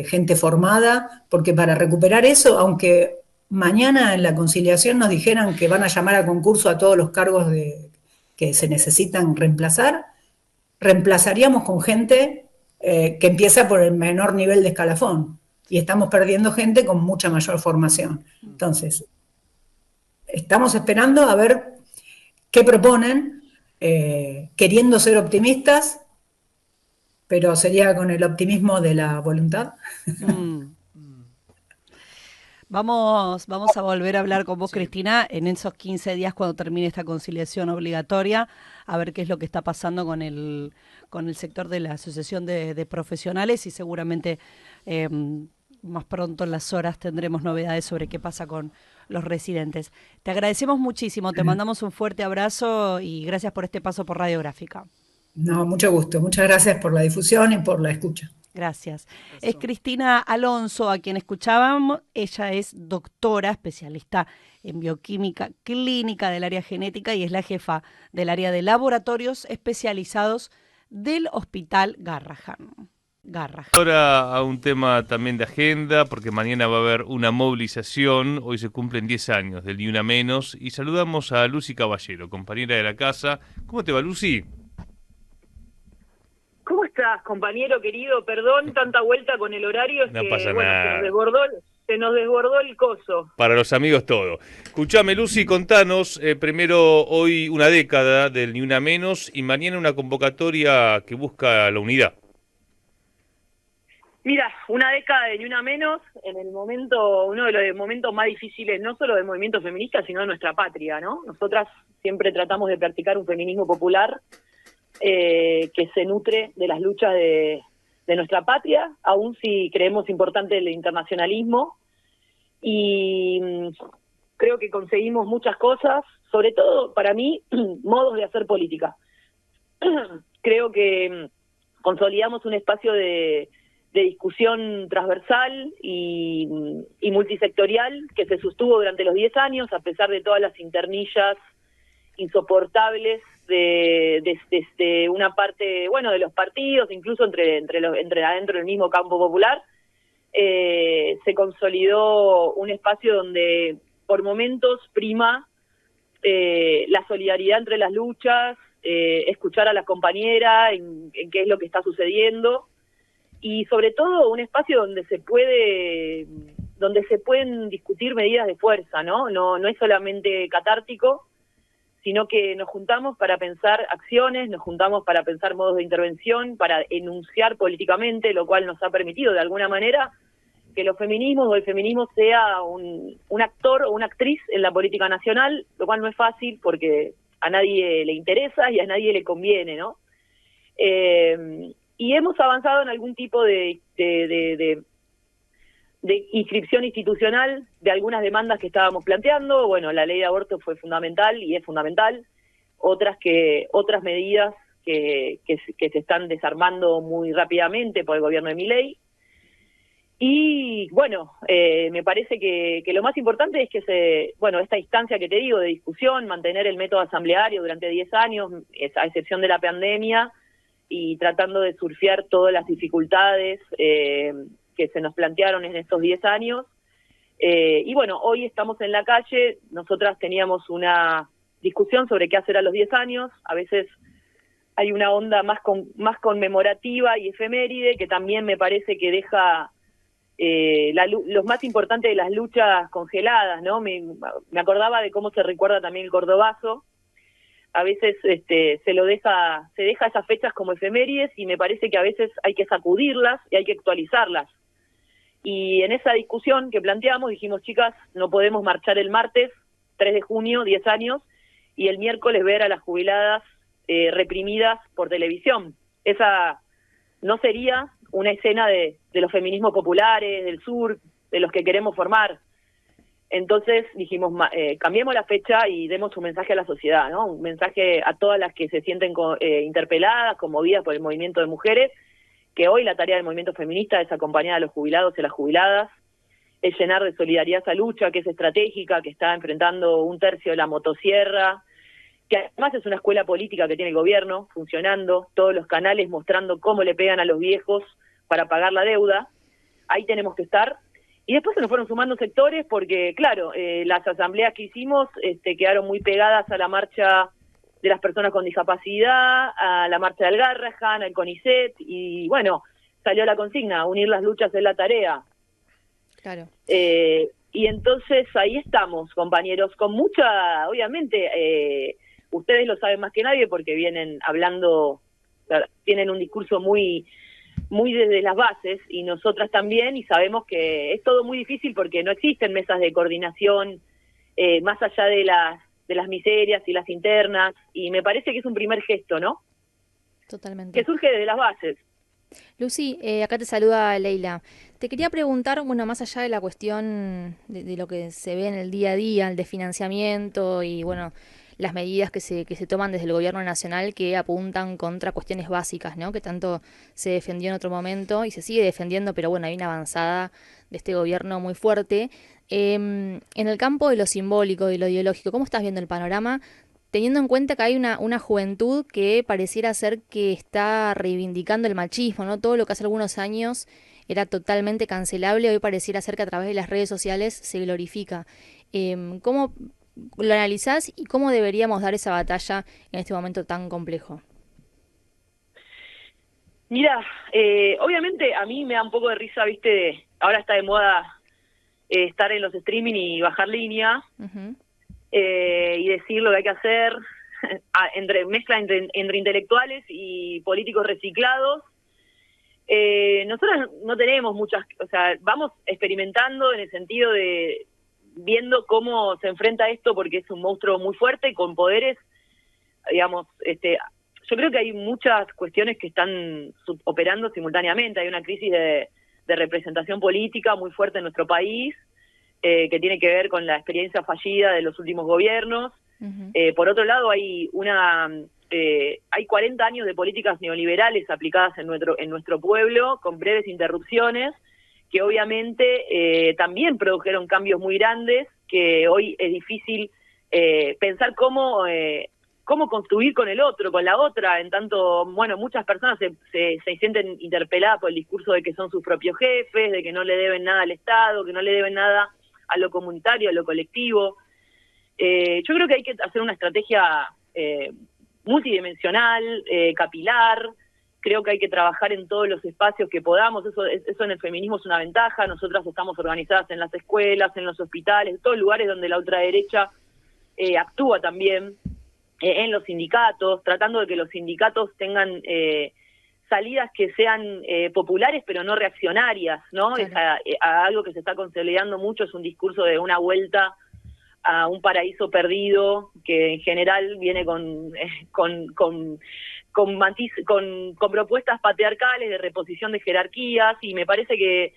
gente formada, porque para recuperar eso, aunque mañana en la conciliación nos dijeran que van a llamar a concurso a todos los cargos que se necesitan reemplazar, reemplazaríamos con gente que empieza por el menor nivel de escalafón, y estamos perdiendo gente con mucha mayor formación. Entonces, estamos esperando a ver qué proponen, queriendo ser optimistas, pero sería con el optimismo de la voluntad.
Vamos a volver a hablar con vos, Cristina, en esos 15 días cuando termine esta conciliación obligatoria, a ver qué es lo que está pasando con el sector de la Asociación de Profesionales, y seguramente más pronto en las horas tendremos novedades sobre qué pasa con los residentes. Te agradecemos muchísimo, te mandamos un fuerte abrazo y gracias por este paso por Radiográfica.
No, mucho gusto. Muchas gracias por la difusión y por la escucha.
Gracias. Es Cristina Alonso a quien escuchábamos. Ella es doctora, especialista en bioquímica clínica del área genética y es la jefa del área de laboratorios especializados del Hospital Garrahan.
Ahora a un tema también de agenda, porque mañana va a haber una movilización. Hoy se cumplen 10 años del Ni Una Menos y saludamos a Lucy Caballero, compañera de la casa. ¿Cómo te va, Lucy?
¿Cómo estás, compañero querido? Perdón, tanta vuelta con el horario. Es
no
que,
pasa
bueno,
nada.
Se nos desbordó el coso.
Para los amigos todo. Escuchame, Lucy, contanos, primero hoy una década del Ni Una Menos y mañana una convocatoria que busca la unidad.
Mira, una década de Ni Una Menos, en el momento, uno de los momentos más difíciles, no solo del movimiento feminista, sino de nuestra patria, ¿no? Nosotras siempre tratamos de practicar un feminismo popular que se nutre de las luchas de nuestra patria, aun si creemos importante el internacionalismo, y creo que conseguimos muchas cosas, sobre todo, para mí, modos de hacer política. Creo que consolidamos un espacio de discusión transversal y multisectorial que se sostuvo durante los 10 años, a pesar de todas las internillas insoportables de una parte, bueno, de los partidos, incluso entre adentro del mismo campo popular. Se consolidó un espacio donde por momentos prima la solidaridad entre las luchas, escuchar a las compañeras en qué es lo que está sucediendo, y sobre todo un espacio donde se pueden discutir medidas de fuerza, ¿no? No es solamente catártico, sino que nos juntamos para pensar acciones, nos juntamos para pensar modos de intervención, para enunciar políticamente, lo cual nos ha permitido de alguna manera que los feminismos o el feminismo sea un actor o una actriz en la política nacional, lo cual no es fácil porque a nadie le interesa y a nadie le conviene, ¿no? Y hemos avanzado en algún tipo de inscripción institucional de algunas demandas que estábamos planteando. Bueno, la ley de aborto fue fundamental y es fundamental. Otras medidas que se están desarmando muy rápidamente por el gobierno de Milei. Y bueno, me parece que lo más importante es que esta instancia que te digo de discusión, mantener el método asambleario durante 10 años, a excepción de la pandemia, y tratando de surfear todas las dificultades que se nos plantearon en estos 10 años. Y bueno, hoy estamos en la calle. Nosotras teníamos una discusión sobre qué hacer a los 10 años. A veces hay una onda más conmemorativa y efeméride que también me parece que deja los más importantes de las luchas congeladas, ¿no? Me acordaba de cómo se recuerda también el Cordobazo. A veces se deja esas fechas como efemérides, y me parece que a veces hay que sacudirlas y hay que actualizarlas. Y en esa discusión que planteamos dijimos, chicas, no podemos marchar el martes 3 de junio, 10 años, y el miércoles ver a las jubiladas reprimidas por televisión. Esa no sería una escena de los feminismos populares, del sur, de los que queremos formar. Entonces dijimos, cambiemos la fecha y demos un mensaje a la sociedad, ¿no? Un mensaje a todas las que se sienten interpeladas, conmovidas por el movimiento de mujeres, que hoy la tarea del movimiento feminista es acompañar a los jubilados y a las jubiladas, es llenar de solidaridad esa lucha que es estratégica, que está enfrentando 1/3 de la motosierra, que además es una escuela política que tiene el gobierno funcionando, todos los canales mostrando cómo le pegan a los viejos para pagar la deuda. Ahí tenemos que estar. Y después se nos fueron sumando sectores porque, claro, las asambleas que hicimos quedaron muy pegadas a la marcha de las personas con discapacidad, a la marcha del Garrahan, al CONICET, y bueno, salió la consigna, unir las luchas es la tarea.
Claro.
Y entonces ahí estamos, compañeros, con mucha, obviamente, ustedes lo saben más que nadie porque vienen hablando, tienen un discurso muy desde las bases, y nosotras también, y sabemos que es todo muy difícil porque no existen mesas de coordinación más allá de las miserias y las internas, y me parece que es un primer gesto, ¿no?
Totalmente.
Que surge desde las bases.
Lucy, acá te saluda Leila. Te quería preguntar, bueno, más allá de la cuestión de lo que se ve en el día a día, el desfinanciamiento y, bueno, las medidas que se toman desde el gobierno nacional que apuntan contra cuestiones básicas, ¿no? Que tanto se defendió en otro momento y se sigue defendiendo, pero bueno, hay una avanzada de este gobierno muy fuerte. En el campo de lo simbólico, de lo ideológico, ¿cómo estás viendo el panorama? Teniendo en cuenta que hay una juventud que pareciera ser que está reivindicando el machismo, ¿no? Todo lo que hace algunos años era totalmente cancelable, hoy pareciera ser que a través de las redes sociales se glorifica. ¿Cómo lo analizás y cómo deberíamos dar esa batalla en este momento tan complejo?
Mira, obviamente a mí me da un poco de risa, viste, ahora está de moda estar en los streaming y bajar línea.
Uh-huh.
Y decir lo que hay que hacer, mezcla entre intelectuales y políticos reciclados. Nosotros no tenemos muchas, o sea, vamos experimentando en el sentido de viendo cómo se enfrenta esto, porque es un monstruo muy fuerte con poderes, digamos, yo creo que hay muchas cuestiones que están operando simultáneamente. Hay una crisis de representación política muy fuerte en nuestro país, que tiene que ver con la experiencia fallida de los últimos gobiernos. Uh-huh. Por otro lado, hay 40 años de políticas neoliberales aplicadas en nuestro pueblo, con breves interrupciones, que obviamente también produjeron cambios muy grandes, que hoy es difícil pensar cómo construir con el otro, con la otra, en tanto, bueno, muchas personas se sienten interpeladas por el discurso de que son sus propios jefes, de que no le deben nada al Estado, que no le deben nada a lo comunitario, a lo colectivo. Yo creo que hay que hacer una estrategia multidimensional, capilar. Creo que hay que trabajar en todos los espacios que podamos. Eso en el feminismo es una ventaja. Nosotras estamos organizadas en las escuelas, en los hospitales, en todos lugares donde la ultraderecha actúa también, en los sindicatos, tratando de que los sindicatos tengan salidas que sean populares pero no reaccionarias, ¿no? Claro. Algo que se está consolidando mucho es un discurso de una vuelta a un paraíso perdido, que en general viene con propuestas patriarcales de reposición de jerarquías, y me parece que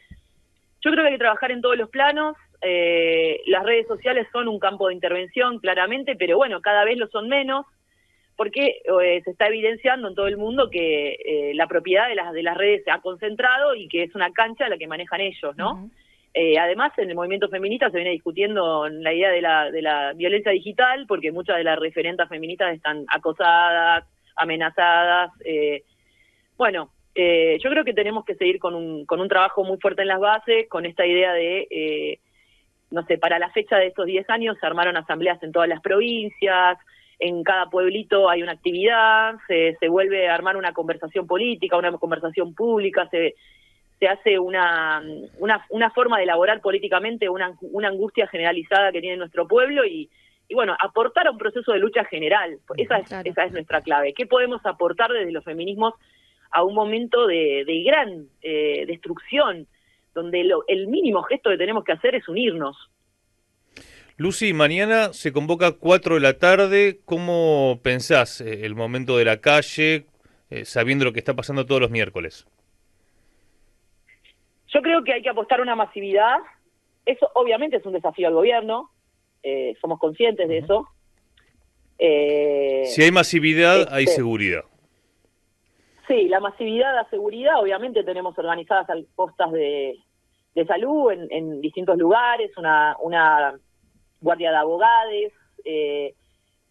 yo creo que hay que trabajar en todos los planos. Las redes sociales son un campo de intervención, claramente, pero bueno, cada vez lo son menos, porque se está evidenciando en todo el mundo que la propiedad de las redes se ha concentrado y que es una cancha la que manejan ellos, ¿no? Uh-huh. Además, en el movimiento feminista se viene discutiendo la idea de la violencia digital, porque muchas de las referentas feministas están acosadas, amenazadas. Yo creo que tenemos que seguir con un trabajo muy fuerte en las bases, con esta idea de, para la fecha de estos 10 años se armaron asambleas en todas las provincias, en cada pueblito hay una actividad, se vuelve a armar una conversación política, una conversación pública, se hace una forma de elaborar políticamente una angustia generalizada que tiene nuestro pueblo y bueno, aportar a un proceso de lucha general. Esa es nuestra clave. ¿Qué podemos aportar desde los feminismos a un momento de gran destrucción, donde el mínimo gesto que tenemos que hacer es unirnos?
Lucy, mañana se convoca 4 de la tarde. ¿Cómo pensás el momento de la calle, sabiendo lo que está pasando todos los miércoles?
Yo creo que hay que apostar a una masividad. Eso obviamente es un desafío al gobierno, somos conscientes de eso.
Si hay masividad, hay seguridad.
Sí, la masividad da seguridad. Obviamente tenemos organizadas postas de salud en distintos lugares, una guardia de abogados,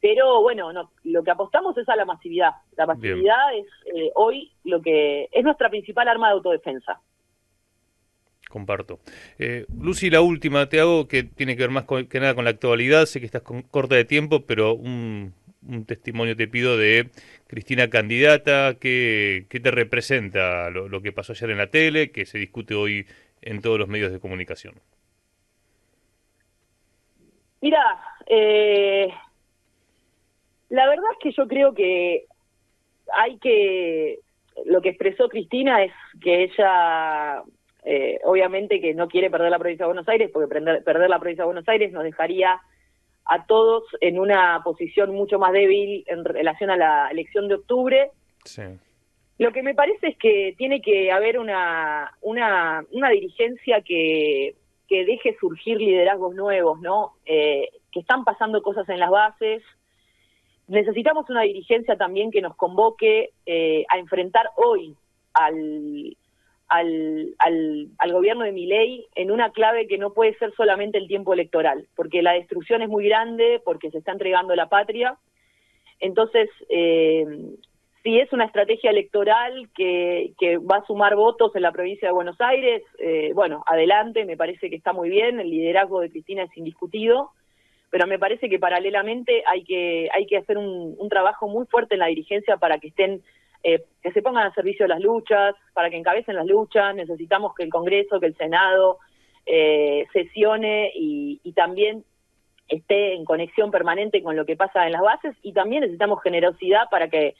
Pero bueno, no, lo que apostamos es a la masividad. La masividad es hoy lo que es nuestra principal arma de autodefensa.
Comparto. Lucy, la última te hago, que tiene que ver más que nada con la actualidad. Sé que estás corta de tiempo, pero un testimonio te pido de Cristina candidata. ¿Qué te representa lo que pasó ayer en la tele, que se discute hoy en todos los medios de comunicación?
Mira, la verdad es que yo creo que lo que expresó Cristina es que ella... obviamente que no quiere perder la provincia de Buenos Aires, porque perder la provincia de Buenos Aires nos dejaría a todos en una posición mucho más débil en relación a la elección de octubre.
Sí.
Lo que me parece es que tiene que haber una dirigencia que deje surgir liderazgos nuevos, ¿no? Que están pasando cosas en las bases. Necesitamos una dirigencia también que nos convoque a enfrentar hoy al gobierno de Milei en una clave que no puede ser solamente el tiempo electoral, porque la destrucción es muy grande, porque se está entregando la patria. Entonces, si es una estrategia electoral que va a sumar votos en la provincia de Buenos Aires, bueno, adelante, me parece que está muy bien, el liderazgo de Cristina es indiscutido, pero me parece que paralelamente hay que hacer un trabajo muy fuerte en la dirigencia para que estén que se pongan a servicio de las luchas, para que encabecen las luchas. Necesitamos que el Congreso, que el Senado sesione y también esté en conexión permanente con lo que pasa en las bases, y también necesitamos generosidad para que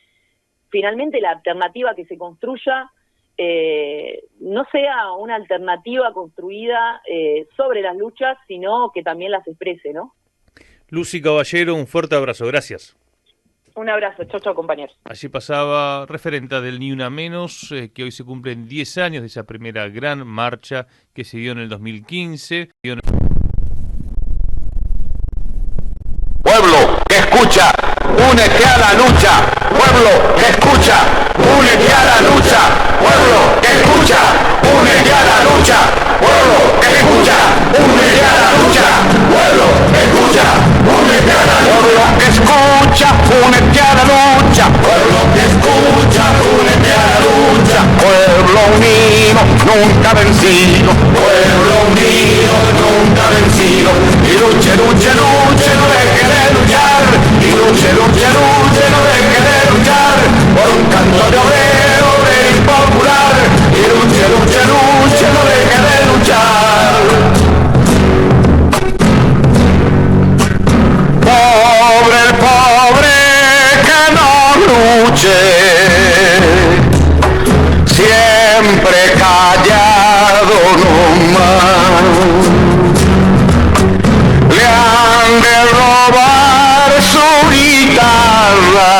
finalmente la alternativa que se construya no sea una alternativa construida sobre las luchas, sino que también las exprese, ¿no?
Lucy Caballero, un fuerte abrazo, gracias.
Un abrazo, chau, compañeros.
Allí pasaba referenta del Ni Una Menos, que hoy se cumplen 10 años de esa primera gran marcha que se dio en el 2015.
Pueblo que escucha, únete a la lucha. Pueblo que escucha, únete a la lucha. Pueblo que escucha, únete a la lucha. Pueblo que escucha, únete a la lucha. Pueblo que escucha, únete a la lucha. Pueblo que escucha, únete a la lucha. Pueblo que escucha, únete a la lucha. Pueblo unido, nunca vencido. Pueblo unido, nunca vencido. Y luche, luche, luche, no deje de luchar. Y luche, luche, luche, no deje de luchar. Por un canto de obrero, obrero popular. Y luche, luche, luche, no deje de luchar. Pobre el pobre que no luche, siempre callado nomás. Le han de robar su guitarra,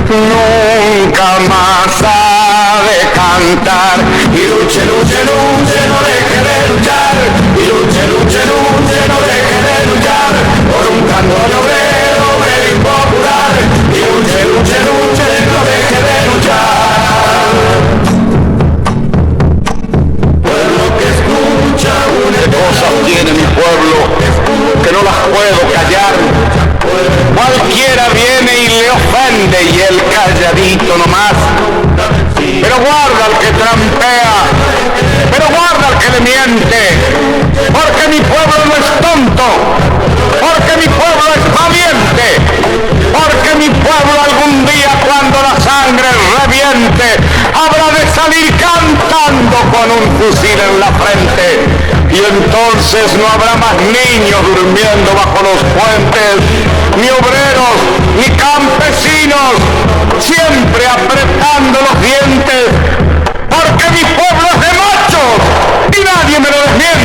nunca más ha de cantar. Y luche, luche, luche, no deje de luchar. Y luche, luche, luche, no deje de luchar. Por un canto de obrero, obrero impopular. Y luche, luche, luche, no deje de luchar. Pueblo que escucha, une cosas tiene mi pueblo que no las puedo callar. Cualquiera viene y le ofende y el calladito nomás. Pero guarda al que trampea, pero guarda al que le miente, porque mi pueblo no es tonto, porque mi pueblo es valiente, porque mi pueblo algún día cuando la sangre reviente habrá de salir cantando con un fusil en la frente. Y entonces no habrá más niños durmiendo bajo los puentes, ni obreros, ni campesinos, siempre apretando los dientes, porque mi pueblo es de machos y nadie me lo desmiente.